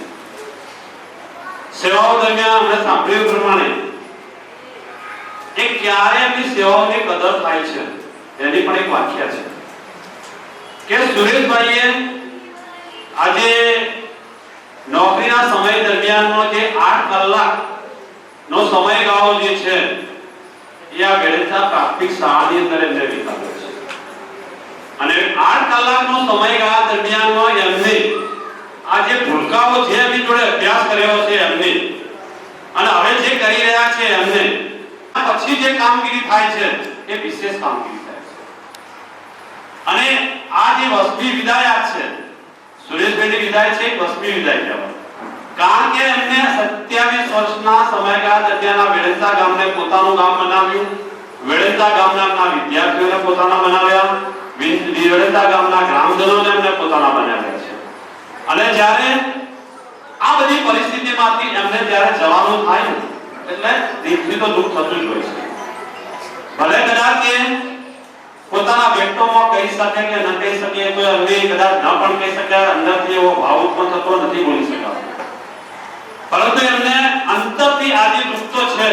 સેવાઓ દરમિયાન અમે સાંભળ્યું પ્રમાણે કે ક્યારે એમની સેવાઓની કદર થાય છે એની પણ એક વ્યાખ્યા છે કે સુરેશભાઈએ આજે નોકરીના સમય દરમિયાનનો જે 8 કલાકનો સમયગાળો જે છે એ આ વેળંચા પ્રાથમિક શાળાની અંદર એમને વિતાવ્યો છે અને 8 કલાકનો સમયગાળા દરમિયાનનો એમને આ જે ભૂલકાઓ જે એમની જોડે અભ્યાસ કર્યો છે એમને અને હવે જે કરી રહ્યા છે એમને પછી જે કામગીરી થાય છે એ વિશેષ કામગીરી થાય છે અને આ જે વસ્તી વિદાય છે સુરેશભાઈની વિદાય છે વસ્તી વિદાય કહેવાય કારણ કે એમને 27 વર્ષના સમયગાળા દરમિયાન વેળંચા ગામને પોતાનું ગામ બનાવ્યું વેળંચા ગામના વિદ્યાર્થીઓને પોતાના બનાવ્યા વેળંચા ગામના ગ્રામજનોને એમને પોતાના બનાવ્યા છે અને જ્યારે આ બધી પરિસ્થિતિમાંથી એમને જ્યારે જવાનું થાય એટલે દિલથી તો દુઃખ થતું જ હોય છે ભલે કદાચ કે પોતાના વ્યક્તિત્વમાં કહી શકે કે ન કહી શકે તો એમને કદાચ ન પણ કહી શકે અંદરથી એવો ભાવ ઉત્પન્ન થતો નથી બોલી શકાતો પરંતુ એમને અંતરથી આજે દુઃખ તો છે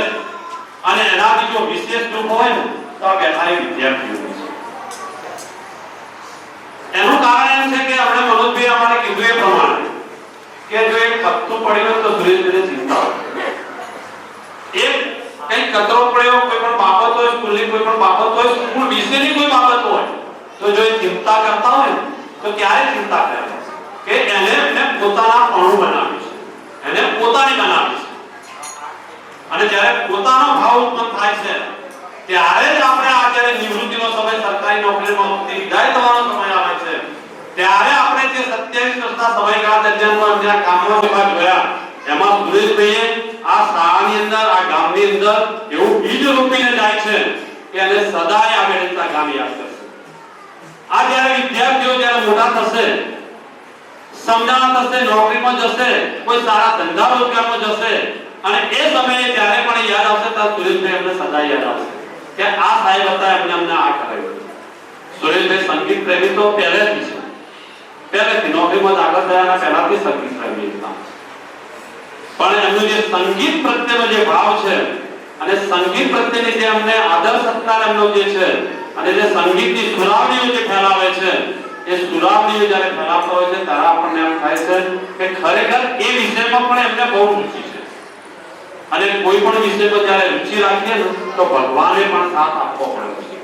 અને એનાથી જો વિશેષ દુઃખ હોય ને તો આ બેઠા વિદ્યાર્થીઓ છે એનું કારણ એમ છે કે આપણે મનોજભાઈ અમારે કીધું એ પ્રમાણે કે જો એક ખતતું પડ્યું તો સુરેશભાઈને ચિંતા એક કઈ કચરો પડ્યો કોઈ પણ બાબત હોય સ્કૂલની કોઈ પણ બાબત હોય સ્કૂલ વિશેની કોઈ બાબત હોય તો જો એ ચિંતા કરતા હોય તો ક્યારે ચિંતા કરે કે એને પોતાના અણુ બનાવી છે એને પોતાની બનાવી છે અને જ્યારે પોતાનો ભાવ ઉત્પન્ન થાય છે ત્યારે જ આપણે આ જ્યારે નિવૃત્તિનો સમય સરકારી નોકરીમાં વિદાય થવાનો સમય આવે છે ત્યારે આપણે જે 27 વર્ષના સમયગાળા દરમિયાન જ્યાં કામનો વિભાગ જોયા એમાં સુરેશભાઈએ આ શાળાની અંદર આ ગામની અંદર એવું બીજ રોપીને જાય છે કે એને સદાય આ વેળંચા ગામ યાદ કરશે આ જ્યારે વિદ્યાર્થીઓ જ્યારે મોટા થશે સમજણા થશે નોકરીમાં જશે કોઈ સારા ધંધા રોજગારમાં જશે અને એ સમયે જ્યારે પણ યાદ આવશે ત્યારે સુરેશભાઈ એમને સદાય યાદ આવશે કે આ સાહેબ હતા અમને આ કરાવ્યું સુરેશભાઈ સંગીત પ્રેમી તો પહેલેથી નોકરીમાં આગળ થયાના પહેલાથી સંગીત પ્રેમી હતા પણ એમનું જે સંગીત પ્રત્યેનો જે ભાવ છે અને સંગીત પ્રત્યેની જે અમને આદર સત્કાર એમનો જે છે અને જે સંગીતની સુરાવણીઓ જે ફેલાવે છે એ સુરાવણીઓ જ્યારે ફેલાવતા હોય છે ત્યારે આપણને એમ થાય છે કે ખરેખર એ વિષયમાં પણ એમને બહુ રુચિ છે અને કોઈ પણ વિષયમાં જ્યારે રુચિ રાખીએ ને તો ભગવાને પણ સાથ આપવો પડે છે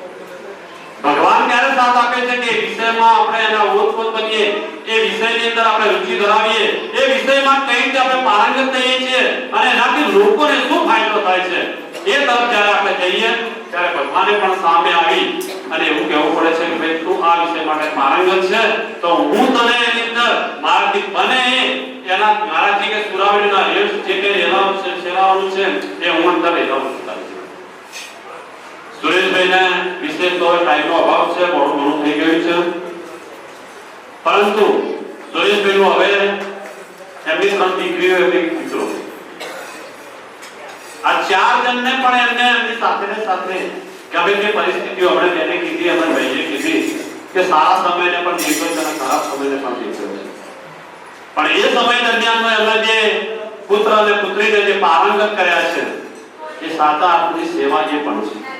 ભગવાન ક્યારે સાથ આપે છે કે વિષયમાં આપણે એના ઓતપ્રોત બનીએ એ વિષયની અંદર આપણે રુચિ ધરાવીએ એ વિષયમાં કઈ રીતે આપણે પારંગત થઈએ છીએ અને એનાથી લોકોને શું ફાયદો થાય છે એ તરફ જ્યારે આપણે જઈએ ત્યારે ભગવાને પણ સામે આવી અને એવું કહેવું પડે છે કે ભાઈ તું આ વિષય માટે પારંગત છે તો હું તને એની અંદર મારાથી બને એના મારાથી કે સુરાવણીના રેસ જે કે સેવાઓનું છે એ હું અંદર એલાવું છું સુરેશભાઈને વિશેષ તો ટાઈમનો અભાવ છે મોડું ઘણું થઈ ગયું છે પરંતુ સુરેશભાઈનું હવે એમની 3 દીકરીઓ એમની દીકરો આ 4 જણને પણ એમને એમની સાથે ગમે તે પરિસ્થિતિઓ આપણે તેને કીધી અમે ભાઈએ કીધી કે સારા સમયને પણ દેખો છે અને ખરાબ સમયને પણ દેખો છે પણ એ સમય દરમિયાનમાં એમના જે પુત્ર અને પુત્રીને જે પારંગત કર્યા છે એ સાચા આપની સેવા જે પણ છે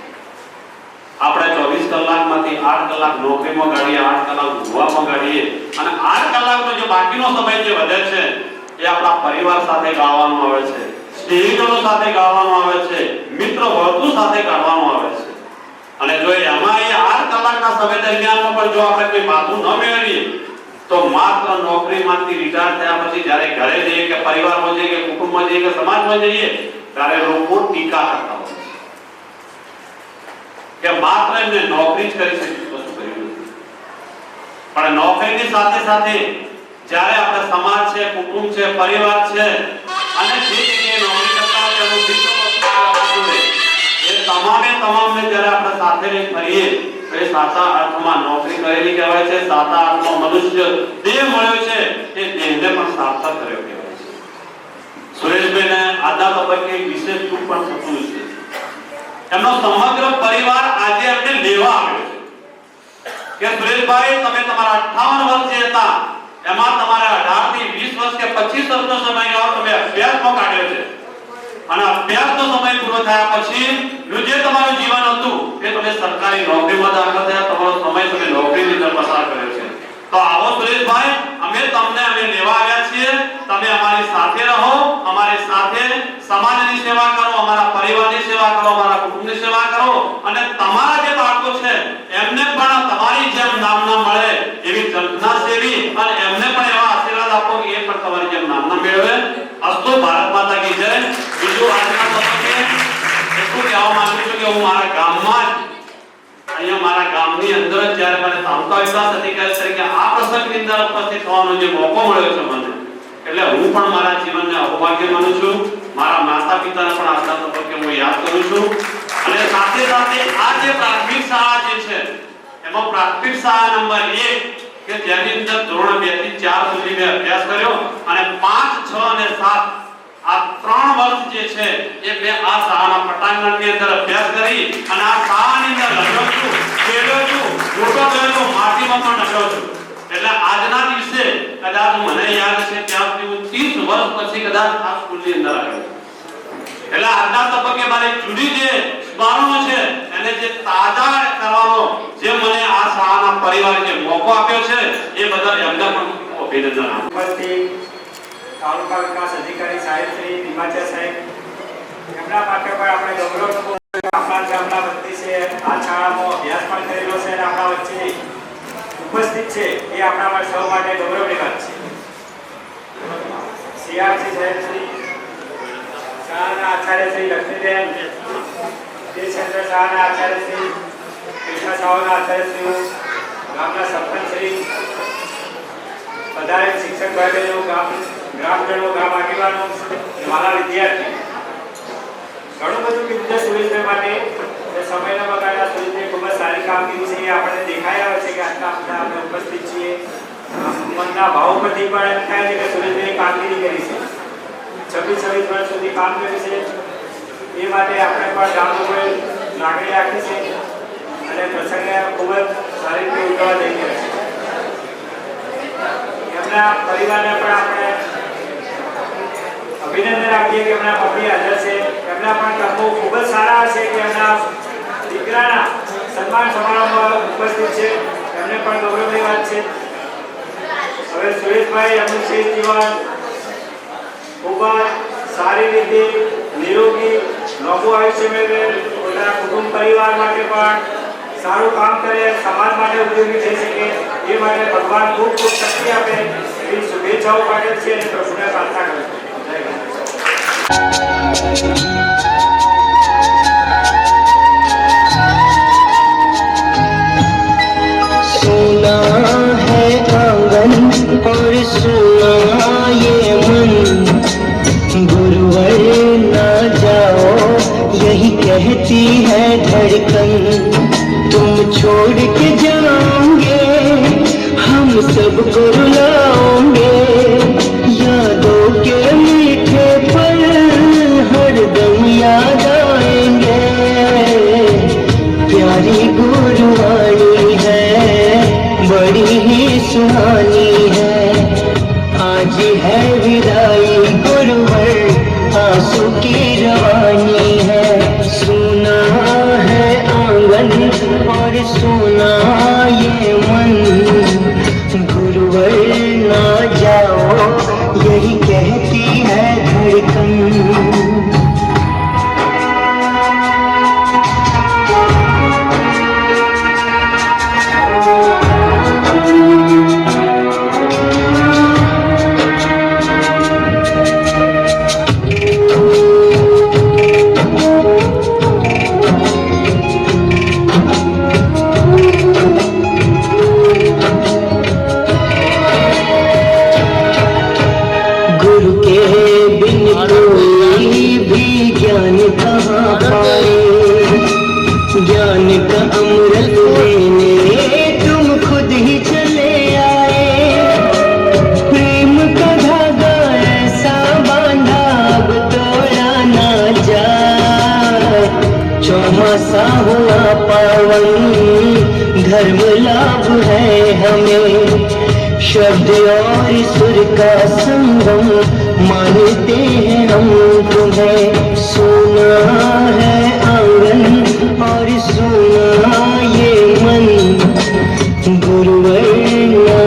આપણે 24 કલાકમાંથી 8 કલાક નોકરીમાં ગાડીએ 8 કલાક ઊંઘવામાં ગાડીએ અને 8 કલાકનો જે બાકીનો સમય જે વધે છે એ આપણા પરિવાર સાથે ગાળવાનો આવે છે સ્નેહીજનો સાથે ગાળવાનો આવે છે મિત્ર વર્તુળ સાથે ગાળવાનો આવે છે અને જો એમાં એ 8 કલાકના સમય દરમિયાનમાં પણ જો આપણે કોઈ માથું ન મેળવીએ તો માત્ર નોકરીમાંથી રિટાયર થયા પછી જ્યારે ઘરે જઈએ કે પરિવારમાં જઈએ કે કુટુંબમાં જઈએ કે સમાજમાં જઈએ ત્યારે લોકો ટીકા કરતા હોય કે માત્ર એમને નોકરી જ કરી શકે તો શું કર્યું નથી પણ નોકરીની સાથે સાથે જ્યારે આપણે સમાજ છે કુટુંબ છે પરિવાર છે અને જે જગ્યાએ નોકરી કરતા હોય તેનું મિત્ર એ તમામને જ્યારે આપણે સાથે લઈ ફરીએ તો એ સાચા અર્થમાં નોકરી કરેલી કહેવાય છે સાચા અર્થમાં મનુષ્ય દેહ મળ્યો છે એ દેહને પણ સાર્થક કર્યો કહેવાય છે સુરેશભાઈને આજના તબક્કે વિશેષ દુઃખ પણ થતું છે એમનો સમગ્ર પરિવાર આજે એમને લેવા આવ્યો છે કે સુરેશભાઈ તમે તમારા 58 વર્ષ જે હતા એમાં તમારે 18 થી 20 વર્ષ કે 25 વર્ષનો સમયગાળો તમે અભ્યાસમાં કાઢ્યો છે અને અભ્યાસનો સમય પૂરો થયા પછી જે તમારું જીવન હતું એ તમે સરકારી નોકરીમાં દાખલ થયા તો આવો સુરેશભાઈ, અમે લેવા આવ્યા છીએ, તમે અમારી સાથે રહો, અમારી સાથે સમાજની સેવા કરો, અમારા પરિવારની સેવા કરો, અમારા કુટુંબની સેવા કરો, અને તમારા જે બાળકો છે એમને પણ તમારી જેમ નામના મળે એવી જલ્પના સેવી અને એમને પણ એવા આશીર્વાદ આપો કે એ પણ તમારી જેમ નામના મેળવે. અસ્તુ. ભારત માતા કી જય. બીજું આજના તબક્કે એટલું કહેવા માંગુ છું કે હું મારા ગામમાં અહીંયા મારા ગામની અંદર જ જ્યારે મને તાલુકા વિકાસ અધિકારી તરીકે આ પ્રસંગની અંદર ઉપસ્થિત થવાનો જે મોકો મળ્યો છે મને, એટલે હું પણ મારા જીવનને અભાગ્ય માનું છું. મારા માતા પિતાને પણ આજના તબક્કે હું યાદ કરું છું. અને સાથે સાથે આ જે પ્રાથમિક શાળા જે છે એમાં પ્રાથમિક શાળા નંબર 1 કે જેની અંદર ધોરણ 2 થી 4 સુધી મેં અભ્યાસ કર્યો અને 5, 6 અને 7 આ 3 વર્ષ જે છે એ મેં આ શાળાના પટાંગણની અંદર અભ્યાસ કરી અને આ શાળાની અંદર રહ્યો છું, ખેડ્યો છું, મોટો થયો છું, માટીમાં પણ રહ્યો છું. એટલે આજના દિવસે કદાચ મને યાદ છે ત્યાં સુધી હું 30 વર્ષ પછી કદાચ આ સ્કૂલની અંદર આવ્યો. એટલે આજના તબક્કે મારી જૂની જે સ્મરણો છે એને જે તાજા કરવાનો જે મને આ શાળાના પરિવારે જે મોકો આપ્યો છે એ બદલ એમને પણ અભિનંદન આપું. તાલુકા વિકાસ અધિકારી સાહેબ શ્રી નિમાચા સાહેબ, એમના માટે પણ આપણે ગૌરવ આપણા ગામના વતી છે, આ શાળામાં અભ્યાસ પણ કરેલો છે અને આપણા વચ્ચે ઉપસ્થિત છે એ આપણા માટે સૌ માટે ગૌરવની વાત છે. સીઆરસી સાહેબ શ્રી, શાળાના આચાર્ય શ્રી લક્ષ્મીબેન, દેશચંદ્ર શાળાના આચાર્ય શ્રી, કૃષ્ણ શાળાના આચાર્ય શ્રી, ગામના સરપંચ શ્રી, પધારેલ શિક્ષક ભાઈ બહેનો, ગ્રામજનો, ગામ આગેવાનો, મારા વિદ્યાર્થી, ઘણું બધું કીધું છે સુરેશભાઈ માટે. સમયના બગાડ્યા. સુરેશભાઈ ખૂબ જ સારી કામગીરી છે, આપણને દેખાઈ આવે છે કે આટલા બધા આપણે ઉપસ્થિત છીએ. મનના ભાવ પરથી પણ એમ થાય છે કે સુરેશભાઈ કામગીરી કરી છે, 26 વર્ષ સુધી કામ કર્યું છે. એ માટે આપણે પણ ગામ લોકોએ લાગણી રાખી છે અને પ્રસંગને ખૂબ જ સારી રીતે ઉજવવા જઈ રહ્યા છે. એમના પરિવારને પણ આપણે અભિનંદન આપીએ કે એમના મમ્મી હાજર છે. એમના પણ કર્મો ખૂબ જ સારા છે કે એમના દીકરાના સન્માન સમારોહમાં ઉપસ્થિત છે, એમને પણ ગૌરવની વાત છે. હવે સુરેશભાઈ એમનું છે જીવન ખૂબ જ સારી રીતે નિરોગી લાંબુ આયુષ્ય મેળવે, પોતાના કુટુંબ પરિવાર માટે પણ સારું કામ કરે, સમાજ માટે ઉપયોગી થઈ શકે એ માટે ભગવાન ખૂબ ખૂબ શક્તિ આપે એવી શુભેચ્છાઓ પાઠવે છે અને પ્રભુને પ્રાર્થના કરે છે. सुना है आंगन और सुना ये मन, गुरुवर ना जाओ यही कहती है धड़कन, तुम छोड़ के जाओगे हम सबको रुलाओगे, यादों के मीठे पल हरदम याद आएंगे, प्यारी गुरुवाणी है बड़ी ही सुहानी है, आज है विदाई गुरुवर आंसू की रवानी है, सुना है आंगन और सुना ये मन, गुरुवर ना जाओ यही कहती है धड़कन। ज्ञान का अमृत देने तुम खुद ही चले आए, प्रेम का धागा ऐसा बांधा अब तोड़ा ना जाए, चौमासा हुआ पावन धर्म लाभ है हमें, शब्द और सुर का संगम मानते हैं हम तुम्हें, सुना है आंगन और सुना ये मन, गुरुवर ना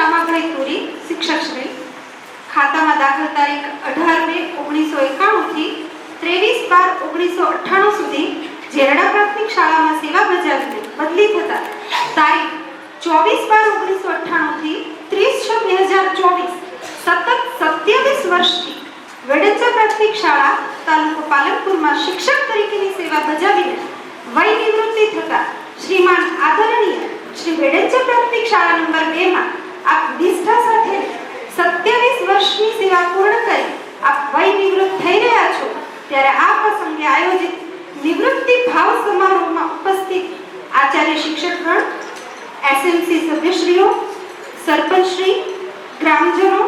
શામાભાઈ તુરી, શિક્ષકશ્રી. ખાતામાં દાખલ તારીખ 18/2/1991 થી 23/12/1998 સુધી જેરડા પ્રાથમિક શાળામાં સેવા બજાવીને બદલી થતા તારીખ 24/12/1998 થી 30/6/2024 સતત 27 વર્ષથી વેડંચા પ્રાથમિક શાળા તાલુકો પાલનપુરમાં શિક્ષક તરીકેની સેવા બજાવીને વય નિવૃત્તિ થતા શ્રીમાન આદરણીય શ્રી વેડંચા પ્રાથમિક શાળા નંબર 2 માં આપ નિષ્ઠા સાથે 27 વર્ષની સેવા પૂર્ણ કરી આપ વય નિવૃત્ત થઈ રહ્યા છો, ત્યારે આ પ્રસંગે આયોજિત નિવૃત્તિ ભાવ સમારોહમાં ઉપસ્થિત આચાર્ય શિક્ષકગણ, એસએમસી સભ્યશ્રીઓ, સરપંચશ્રી, ગ્રામજનો,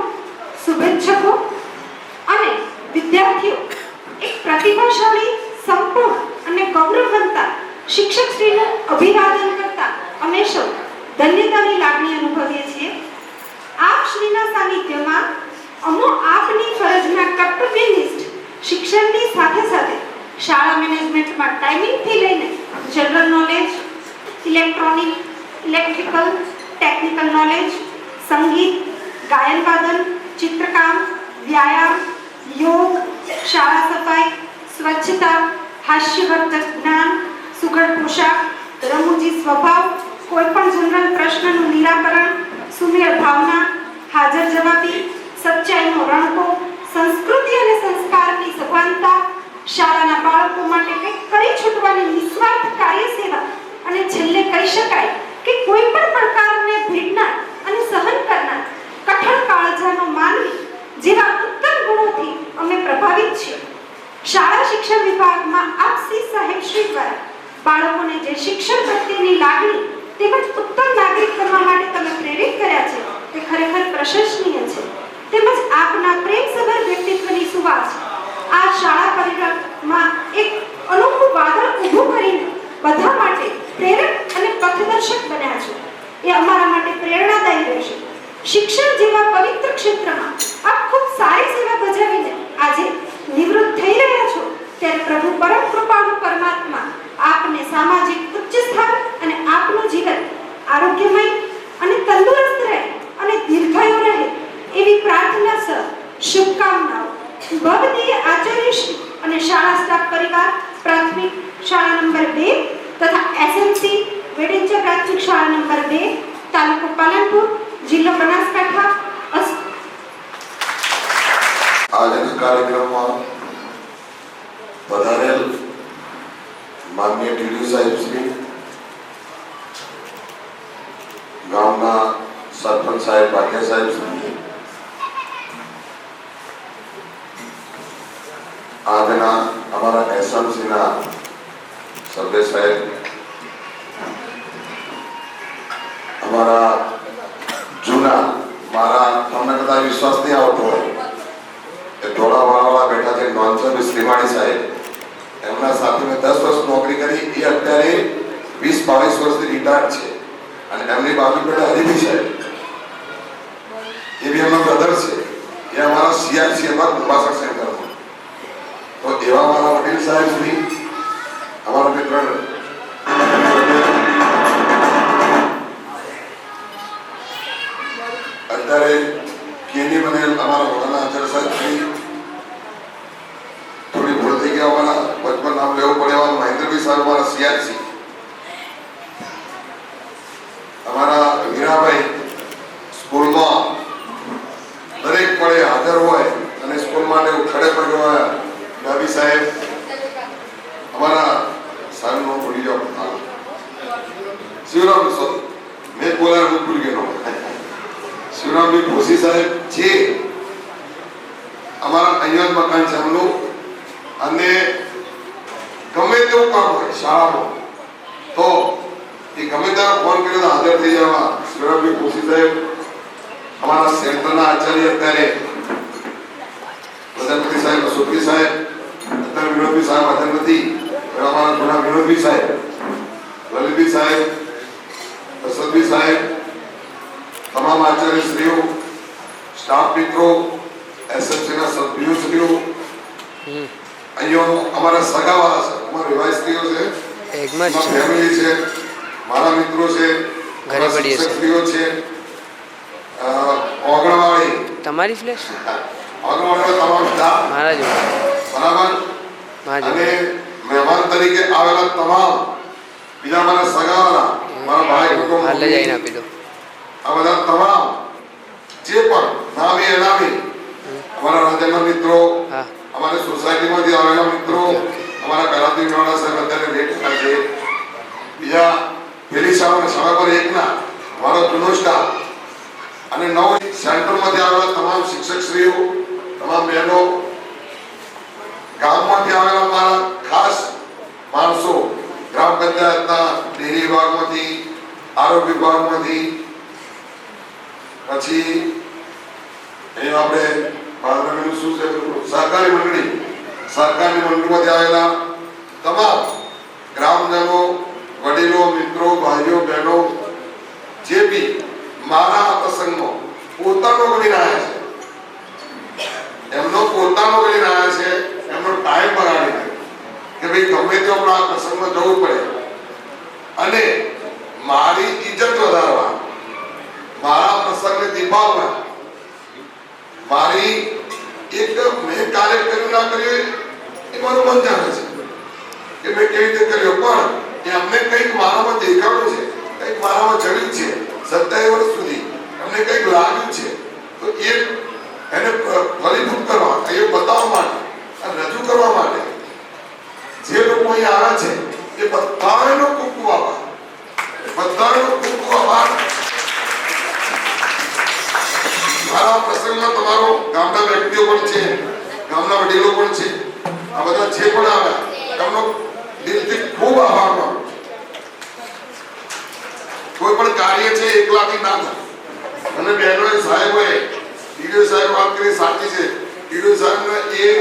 શુભેચ્છકો અને વિદ્યાર્થીઓ એક પ્રતિભાશાળી, સંપૂર્ણ અને ગૌરવવંતા શિક્ષકશ્રીનું અભિવાદન કરતા અમે સૌ ધન્યતાની લાગણી અનુભવીએ છીએ. આપ શ્રીના સાનિધ્યમાં અમો આપની ફરજના કર્તવ્યનિષ્ઠ શિક્ષણની સાથે સાથે શાળા મેનેજમેન્ટમાં ટાઈમિંગથી લઈને general knowledge, electronic, electrical, technical knowledge, સંગીત, ગાયન વાદન, ચિત્રકામ, વ્યાયામ, યોગ, શાળા સફાઈ, સ્વચ્છતા, હાસ્યવર્ધક જ્ઞાન, સુઘડ પોશાક, રમૂજી સ્વભાવ, કોઈ પણ જનરલ પ્રશ્નનું નિરાકરણ, સુમેળ ભાવના, હાજર જવાબી, સચ્ચાઈનો રણકો, સંસ્કૃતિ અને સંસ્કારની સભાનતા, શાળાના બાળકો માટે કંઈક કરી છૂટવાની નિસ્વાર્થ કાર્ય સેવા અને છેલ્લે કહી શકાય કે કોઈ પણ પ્રકારને ભીડનાર અને સહન કરનાર કઠણ કાળજાનો માનવી જેવા ઉત્તમ ગુણોથી અમે પ્રભાવિત છીએ. શાળા શિક્ષણ વિભાગમાં આપ સી સાહેબ શ્રી દ્વારા બાળકોને જે શિક્ષણ પ્રત્યેની લાગણી તેમજ ઉત્તમ નાગરિક બનવા માટે તમે પ્રેરિત કર્યા છે તે ખરેખર પ્રશંસનીય છે. તેમજ આપના પ્રેમસભર વ્યક્તિત્વની સુવાસ આ શાળા પરિવારમાં એક અનોખું વાદળ ઊભું કરીને બધા માટે પ્રેરક અને પથદર્શક બન્યા છે. એ અમારા માટે પ્રેરણાદાયી રહેશે. શિક્ષણ જેવા પવિત્ર ક્ષેત્રમાં આપ ખૂબ સારી સેવા બજાવીને આજે નિવૃત્ત થઈ રહ્યા છો, ત્યારે પ્રભુ પરમ કૃપાળુ પરમાત્મા આપને સામાજિક ઉચ્ચ સ્થાન અને આપનું જીવન આરોગ્યમય અને તંદુરસ્ત રહે અને દીર્ઘાયુ રહે એવી પ્રાર્થના સહ શુભકામનાઓ. ભવદીય આચાર્યશ્રી અને શાળા સ્ટાફ પરિવાર, પ્રાથમિક શાળા નંબર 2 તથા એસએમસી વેડંચા પ્રાથમિક શાળા નંબર 2, તાલુકો પાલનપુર, જિલ્લો બનાસકાંઠા. આજના કાર્યક્રમમાં પધારેલ માનનીય ટીડીઓ સાહેબ શ્રી, ગામના સરપંચ સાહેબ, ભાગ્ય સાહેબ શ્રી, આજના અમારા એસએમસીના સભ્ય સાહેબ, અમારા જૂના, મારા તમને કદાચ વિશ્વાસ નહીં આવતો હોય એ ધોળાવાળા બેઠા છે નોનસર શ્રીમાણી સાહેબ, એમના સાથે મેં 10 વર્ષ નોકરી કરી. એ અત્યારે 20-22 વર્ષથી રિટાયર્ડ છે અને એમની બાજુ બેઠા હરીભી સાહેબ, એ બી એમના બ્રધર છે. એ અમારા સીઆરસી એમાં કુંભાસર સેન્ટરમાં. તો એવા અમારા વડીલ સાહેબ શ્રી, અમારા મિત્ર અત્યારે કેની બનેલ અમારા વડાના આચાર્ય સાહેબ શ્રી, થોડી ભૂલ થઈ ગયા, અમારા બચપન નામ લેવું પડે એવા મહેન્દ્રભાઈ સાહેબ, અમારા સીઆરસી, અમારા મીરાભાઈ સ્કૂલમાં દરેક પળે હાજર હોય અને સ્કૂલ માટે ખડે પડ હોય ડાબી સાહેબ, અમારા સાહેબ નો ભૂલી જાઓ શિવરામ, મેં બોલા હું ભૂલી ગયો, શિવરામભાઈ ભોસી સાહેબ જે અમારા અહીંયા મકાન છે એમનું, અને ગમે તેવું કામ હોય શાળામાં તો એ ગમે ત્યારે ફોન કર્યો તો હાજર થઈ જવા શિવરામભાઈ ભોસી સાહેબ. અમારા સેન્ટરના આચાર્ય અત્યારે પ્રજાપતિ સાહેબ, અશોકજી સાહેબ, અત્યારે વિનોદભાઈ સાહેબ હાજર નથી, અમારા થોડા વિનોદભાઈ સાહેબ, લલિતભાઈ સાહેબ, અસદભાઈ સાહેબ, તમામ આચાર્ય શ્રીઓ, સ્ટાફ મિત્રો, એસએમસીના સભ્યોશ્રીઓ, અહીંયા અમારા સગાવાળા છે, અમારા વિવાહિતરીઓ છે, ફેમિલી છે, મારા મિત્રો છે, શિક્ષકશ્રીઓ છે, ઓગણવાડી તમારી ફ્લેશ ઓગણવાડીનો તમામ સ્ટાફ મારા જ બરાબર અને મહેમાન તરીકે આવેલા તમામ બીજા મારા સગાવાલા મારા ભાઈ કુટુંબ હાલ જ આવીને આપી દો આ બધા તમામ જે પણ નામી અનામી અમારા રાજ્યના મિત્રો હા અમારી સોસાયટીમાંથી આવેલા મિત્રો અમારા કરાતી મેળા સાહેબ અત્યારે બેઠેલા છે બીજા પેલી શાળા પર એકના મારો જૂનો સ્ટાફ અને નવ સેન્ટરમાંથી આવેલા તમામ શિક્ષકશ્રીઓ તમામ બહેનો ગામમાંથી આવેલા મારા ખાસ માણસો ગ્રામ પંચાયતના ડેરી વિભાગમાંથી આરોગ્ય વિભાગમાંથી પછી એ આપણે બાળકોનું શું છે સહકારી મંડળીમાંથી આવેલા તમામ ગ્રામજનો વડીલો મિત્રો ભાઈઓ બહેનો જે બી મારા આ પ્રસંગનો પોતાનો કરીને આવ્યા છે એમનો પોતાનો કરીને આવ્યા છે એમનો ટાઈમ બગાડી કે ભાઈ ગમે તે આ પ્રસંગમાં જવું પડે અને મારી ઇજ્જત વધારવા મારા પ્રસંગને દીપાવવા મારી એક મેં કાર્ય કર્યું ના કર્યું એ મારું મન જાણે છે કે મેં કેવી રીતે કર્યો પણ એમને કંઈક મારામાં દેખાડ્યું છે કંઈક મારામાં જડ્યું છે 27 વર્ષ સુધી એમને કંઈક લાગ્યું છે તો એ એને ફલીભૂત કરવા એ બતાવવા માટે અને રજૂ કરવા માટે જે લોકો અહીં આવ્યા છે એ બધાનો ખૂબ ખૂબ આભાર બધાનો ખૂબ ખૂબ આભાર મારા પ્રસંગમાં તમારો ગામના વ્યક્તિઓ પણ છે ગામના વડીલો પણ છે આ બધા જે પણ આવ્યા એમનો દિલથી ખૂબ આભાર માનું કોઈ પણ કાર્ય છે એકલાથી ના થાય અને બહેનોએ સાહેબોએ ડીડીઓ સાહેબ વાત કરી સાચી છે ડીડીઓ સાહેબને એ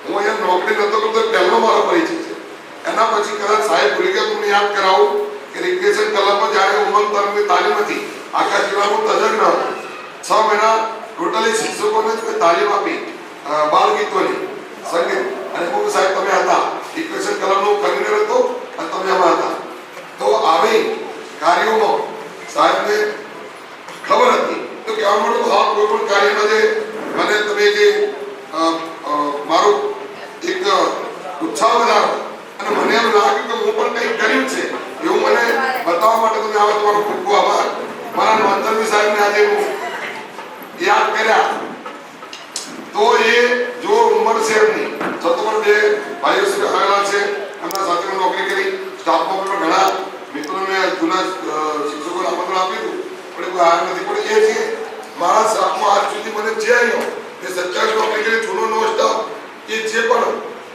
હું અહીંયા નોકરી નતો કરતો પહેલો મારો પરિચય છે એના પછી કદાચ સાહેબ ભૂલી ગયા તમને યાદ કરાવું કે રિક્રેશન ક્લબમાં જ્યારે ઉમંગ તરફની તાલીમ હતી આખા જિલ્લાનું તજજ્ઞ હતો 6 મહિના ટોટલી શિક્ષકોને જ તાલીમ આપી બાળ ગીતોની સંગીત અને ખૂબ સાહેબ તમે હતા રિક્રેશન ક્લબનો કન્વીનર હતો અને તમે આમાં હતા તો આવી કાર્યોમાં સાહેબને ખબર હતી તો કહેવા માટે તો આ કોઈ પણ કાર્યમાં જે મને તમે જે મારું એક ઉત્સાહ વધારો અને મને એમ લાગ્યું કે હું પણ કંઈક કર્યું છે એવું મને બતાવવા માટે તમે આવા તમારો ખૂબ ખૂબ આભાર મારા નોંધનવી સાહેબને આજે હું યાદ કર્યા તો એ જો ઉંમર છે એમની છતાં બે ભાઈઓ સાથે આવેલા છે એમના સાથે નોકરી કરી સ્ટાફમાં પણ ઘણા મિત્રોને જૂના શિક્ષકોને આમંત્રણ આપ્યું હતું પણ કોઈ હાર નથી પણ એ છે મારા સ્ટાફમાં આજ સુધી મને જે આવ્યો એ 27 નોકરી કરી જૂનો નવો સ્ટાફ એ જે પણ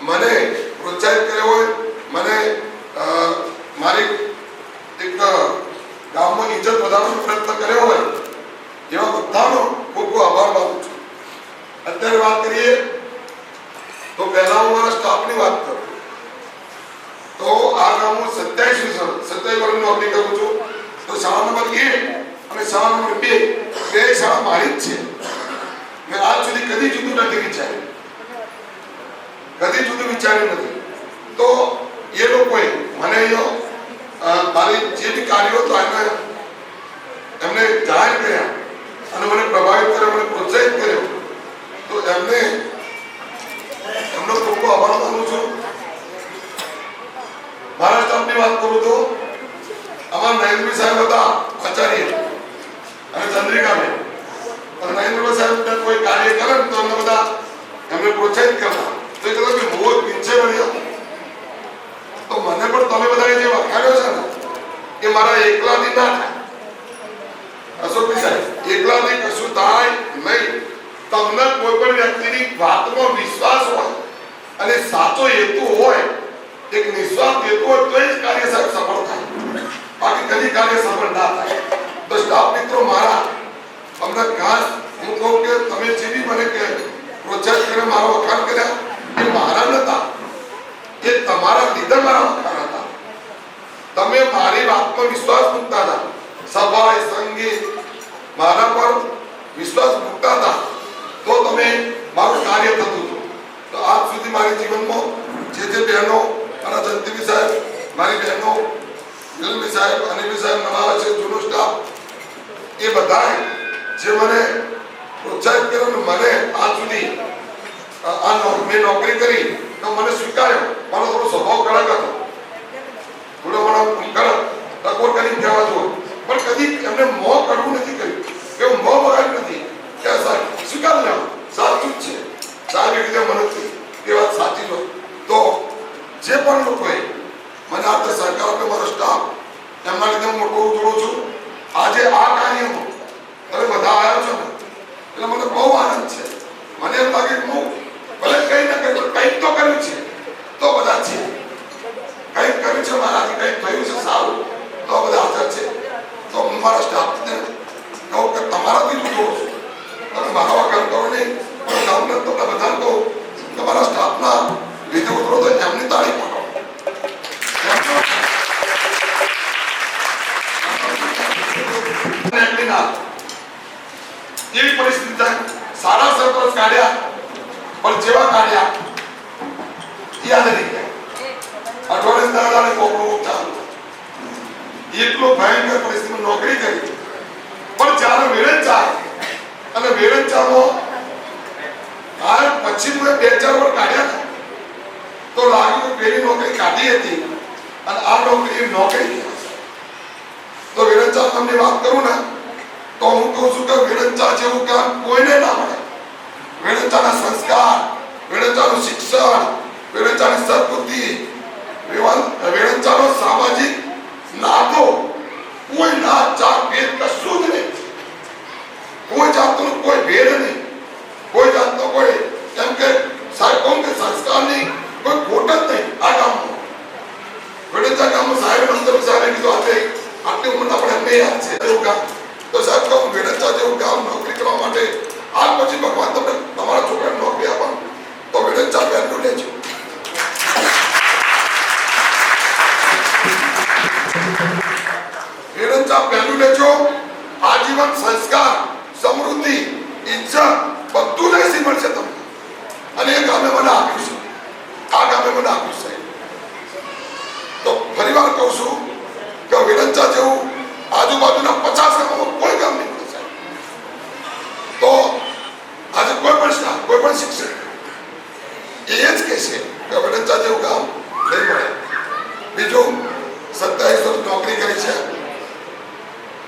મને પ્રોત્સાહિત કર્યો હોય મને મારી એક ગામમાં ઇજ્જત વધારવાનો પ્રયત્ન કર્યો હોય એવા બધાનો ખૂબ ખૂબ આભાર માનું છું અત્યારે વાત કરીએ તો પહેલા હું મારા સ્ટાફની વાત કરું તો આ ગામ હું 27 વર્ષની નોકરી કરું છું તો શાળા નંબર 1 અને શાળા નંબર 2 બે શાળા મારી જ છે મેં આજ સુધી કદી જુદું નથી વિચાર્યું કદી જુદું વિચાર્યું નથી તો એ લોકોએ મને મારી જે બી કાર્યો હતા એમને જાહેર કર્યા અને મને પ્રભાવિત કર્યો મને પ્રોત્સાહિત કર્યો તો એમને એમનો ખૂબ ખૂબ આભાર માનું છું મારા સ્ટાફની વાત કરું તો અમારા નરેન્દ્રભાઈ સાહેબ હતા આચાર્ય અને ચંદ્રિકાબેન અને નરેન્દ્રભાઈ સાહેબ કોઈ કાર્ય કરે તો અમને બધા એમને પ્રોત્સાહિત કરતા તો એ કદાચ મોર પીંછે બન્યો તો મને પણ તમે બધાએ જે વખાણ્યો છે ને એ મારા એકલાથી ના થાય અશોકભાઈ સાહેબ એકલાથી કશું થાય નહીં તમને કોઈ પણ વ્યક્તિની વાતમાં વિશ્વાસ હોય અને સાચો હેતુ હોય એક નિસ્વાર્થ હેતુ હોય તો જ કાર્ય સાહેબ સફળ થાય બાકી કદી કાર્ય સફળ ના થાય તો સ્ટાફ મિત્રો મારા તમને ખાસ હું કહું કે તમે જે બી મને કે પ્રોત્સાહિત કરે મારો વખાણ કર્યા એ મારા નતા એ તમારા લીધે મારા વખાણ હતા તમે મારી વાતમાં વિશ્વાસ મૂકતા હતા સફાઈ સંગીત મારા પર વિશ્વાસ મૂકતા હતા તો તમે મારું કાર્ય થતું હતું તો આજ સુધી મારી જીવનમાં જે બહેનો મારા જંતીવી સાહેબ મારી બહેનો મિલનભાઈ સાહેબ અનિલભાઈ સાહેબ નવા છે જૂનો સ્ટાફ એ બધાએ જે મને પ્રોત્સાહિત કર્યો ને મને આજ સુધી મેં નોકરી કરી તો મને સ્વીકાર્યો. મારો થોડો સ્વભાવ કડક હતો, થોડો મારો કડક ટકોર કરી કહેવાતું, પણ કદી એમને મોં કડવું નથી કર્યું કે હું મોં બગાડ્યું નથી કે સાહેબ સ્વીકારી લો, સાચું જ છે, સારી રીતે મને એ વાત સાચી લો. તો જે પણ લોકોએ મને આ રીતે સહકાર આપ્યો, મારો સ્ટાફ, એમના લીધે હું મોટો જોડું છું. આજે આ કાર્યમાં તમે બધા આવ્યા છો ને એટલે મને બહુ આનંદ છે. મને એમ લાગે કે હું ભલે કંઈ ના કંઈ કંઈક તો કર્યું છે, તો બધા છે, કંઈક કર્યું છે મારાથી, કંઈક થયું છે સારું, તો બધા હાજર છે. તો હું મારા સ્ટાફને કહું કે તમારાથી જ જોઉં છું, તમે મારા વગર કરો નહીં, પણ તમને બધા કહું કે મારા સ્ટાફના લીધે ઉતરો તો એમની તાળી પકડો. એવી પરિસ્થિતિ થાય, સારા સરપંચ કાઢ્યા પણ જેવા કાઢ્યા યાદ રહી ગયા. અઠવાડિયે દાદાને કોકડું ચાલુ, એટલો ભયંકર પરિસ્થિતિમાં નોકરી કરી. પણ જ્યારે વેળંચા અને વેળંચામાં આ પછી 2-4 વર્ષ કાઢ્યા તો લાગ્યું કે પેલી નોકરી કાઢી હતી અને આ નોકરી તો વેળંચા તમને વાત કરું ને તો હું કહું છું કે વેળંચા જેવું કામ કોઈને ના મળે. વેળંચાના સંસ્કાર, વેળંચાનું શિક્ષણ, વેળંચાની સદબુદ્ધિ, વેળંચાનો સામાજિક નાતો, કોઈ નાત જાત ભેદ કશું જ નહીં, કોઈ જાતનું કોઈ ભેદ નહીં, કોઈ જાતનો કોઈ એમ કે સાહેબ કહું કે સંસ્કારની કોઈ ખોટ જ નહીં. આ ગામમાં વેળંચા ગામમાં સાહેબ અંદર સાહેબે કીધું આજે આટલી ઉંમર આપણે એમને યાદ છે એવું કામ. તો સાહેબ કહું વેળંચા જેવું ગામ નોકરી કરવા માટે આ પછી ભગવાન તમને તમારા છોકરાને નોકરી આપવાનું તો વેળંચા પહેલું લેજો. વેળંચા પહેલું લેજો. આજીવન સંસ્કાર, સમૃદ્ધિ, ઇજ્જત બધું લઈ મળશે તમને. અને એ ગામે મને આપ્યું છે, આ ગામે મને આપ્યું છે. તો ફરી વાર કહું છું કે વેળંચા જેવું આજુબાજુના 50 ગામોમાં કોઈ ગામ નહીં મળે સાહેબ. તો આજે કોઈ પણ સ્ટાફ, કોઈ પણ શિક્ષક એ જ કહેશે કે વેળંચા જેવું ગામ નહીં મળે. બીજું 27 વર્ષ નોકરી કરી છે,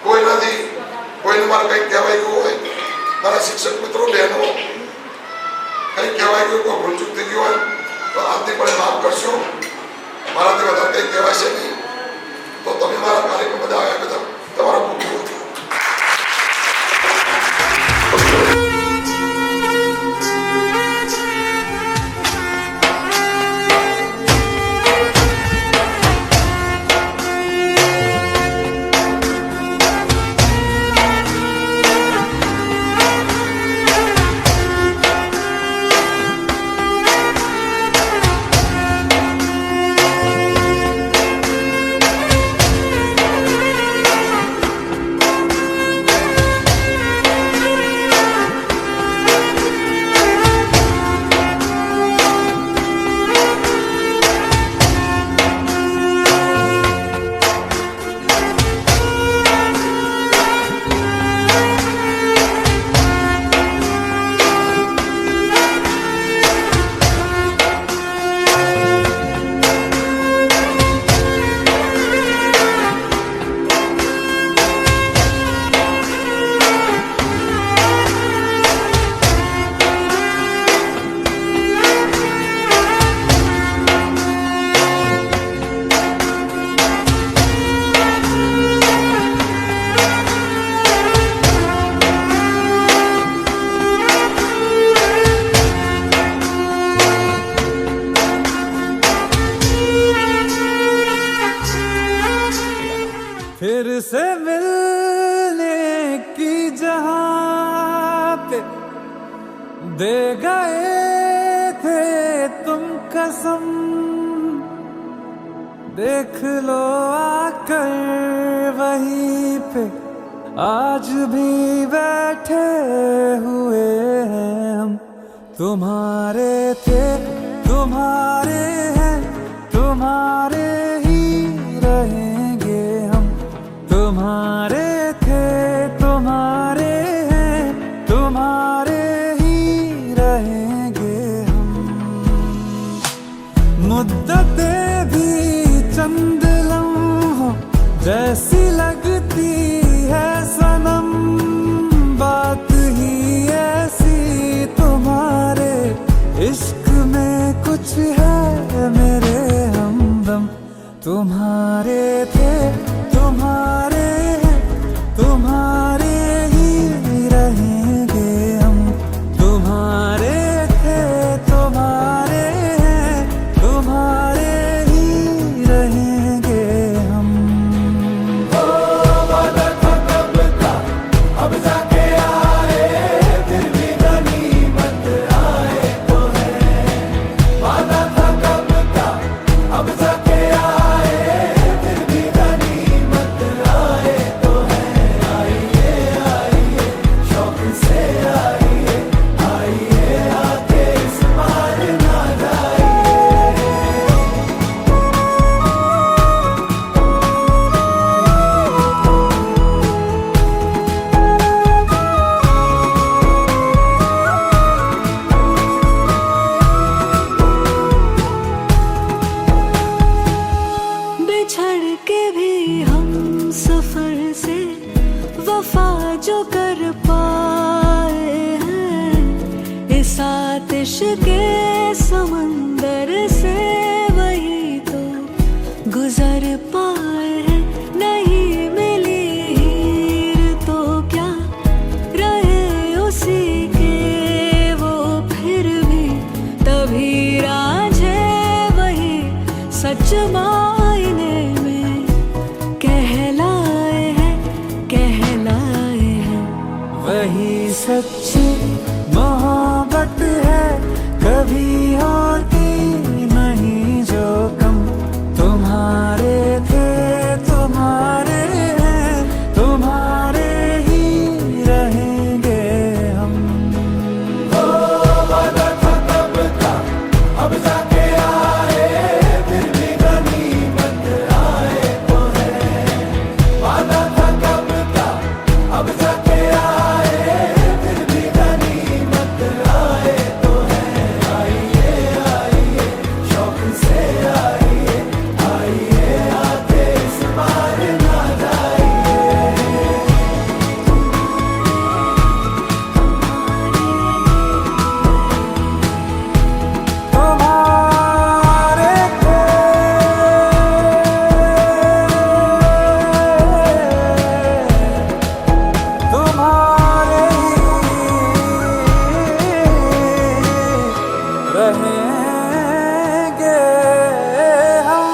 કોઈ નથી, કોઈને મારે કંઈક કહેવાય ગયું હોય, મારા શિક્ષક મિત્રો બહેનો કંઈક કહેવાય ગયું, કોઈ ભૂલચૂક થઈ ગયું હોય તો આજથી પણ માફ કરશો. મારાથી વધારે કંઈક કહેવાશે નહીં. તો તમે મારા કાર્યક્રમ બધા આવ્યા બધા તમારો ખૂબ ખૂબ फिर से मिलने की जहां पे दे गए थे तुम कसम, देख लो आकर वहीं पे आज भी बैठे हुए हैं हम. तुम्हारे थे, तुम्हारे हैं, तुम्हारे ही रहेंगे हम. तुम्हारे थे, तुम्हारे हैं, तुम्हारे मुद्दतें भी चंद लम्हों जैसी लगती है सनम, बात ही ऐसी तुम्हारे इश्क में कुछ है मेरे हमदम। तुम्हारे थे तुम्हारे हैं तुम्हारे ही रहेंगे हम, तुम्हारे थे तुम्हारे हैं तुम्हारे ही रहेंगे हम। ओ वादा था कब का अब जाके आए, फिर भी गनीमत आए तो है। वादा था कब का अब जाके आए, फिर भी गनीमत आए तो है। आइए आइए शौक से आइए, आइए आके इस बार ना जाइए। बिछड़ के भी हम सफर से वफा जो कर पाए हैं, इस आतिश के समंदर से वही तो गुजर पाए हैं। नहीं मिली हीर तो क्या रहे उसी के वो फिर भी, तभी राझे वही सच मायने में कहलाए हैं कहलाए हैं। वही सच्ची मोहब्बत है कभी होती नहीं जो कम। तुम्हारे थे तुम्हारे हैं तुम्हारे ही रहेंगे हम। ओ वादा था कब का अब जाके आए, फिर भी गनीमत आए तो है। वादा था कब का अब जाके आए, फिर भी गनीमत आए तो है। आइए आइए शौक से आइए, आइए आके इस बार ना जाइए। तुम्हारे थे तुम्हारे ही रहेंगे हम।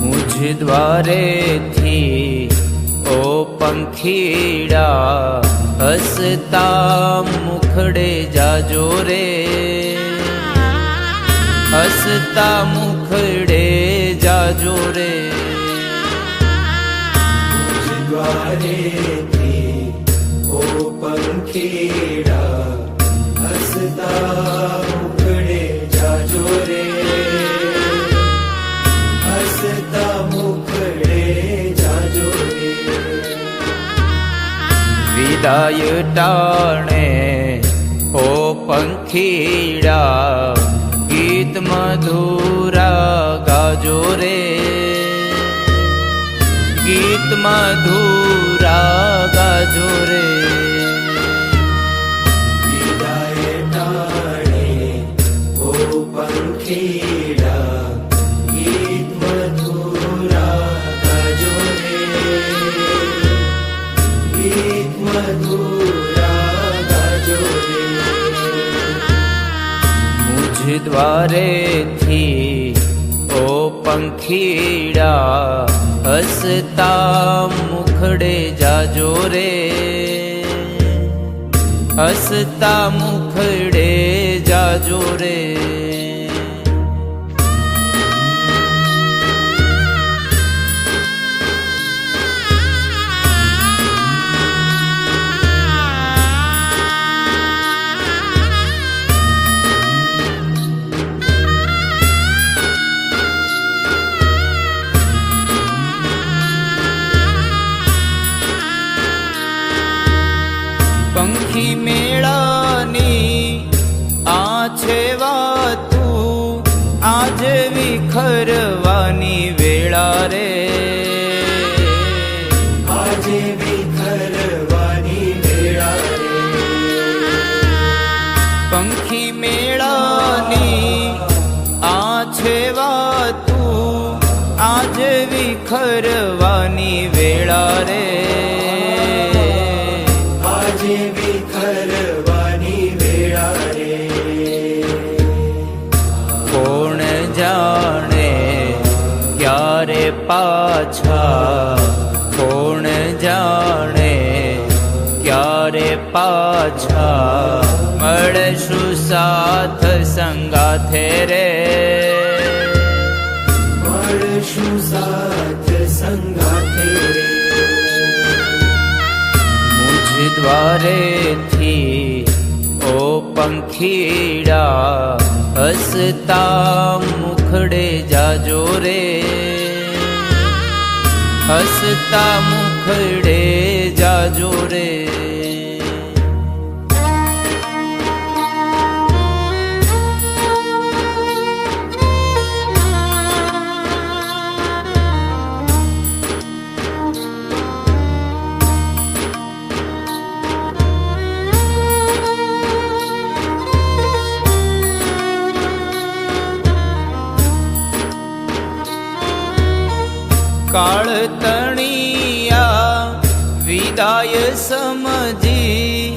मुझ द्वारे थी ओ पंखीड़ा, हसता मुखड़े जाजो रे, हसता मुखड़े जाजो रे। द्वारे थी ओ पंखीड़ा, हसता मुखड़े जाजो रे, हसता मुखड़े जाजो रे। विदाय टाणे ओ पंखीड़ा, गीत मधुरा गाजो रे, गीत मधुरा गाजो रे। विदाय टाणे ओ पंखीड़ा, गीत मधुरा गाजो रे, गीत मधुरा गाजो रे। मुझ द्वारे थी ओ पंखीड़ा, हसता मुखड़े जाजो रे, हसता मुखड़े जाजो रे। વિખરવાની વેળા રે આજે વિખરવાની વેળા રે પંખી મેળાની આ છે વાતું આજે વિખરવાની વેળા રે આજે વિખરવાની વેળા રે કોણ જાણે ક્યારે પાછા કોણ જાણે ક્યારે પાછા મળશું સાથ સંગાથે રે મળશું સાથ સંગાથે રે મુझ દ્વારેથી ઓ પંખીડા હસતા મુખડે જાજો રે હસતા મુખડે જાજો રે કાળ તણિયા વિદાય સમજી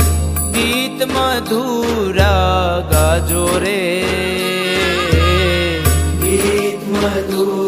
ગીત મધુરા ગાજો રે ગીત મધુર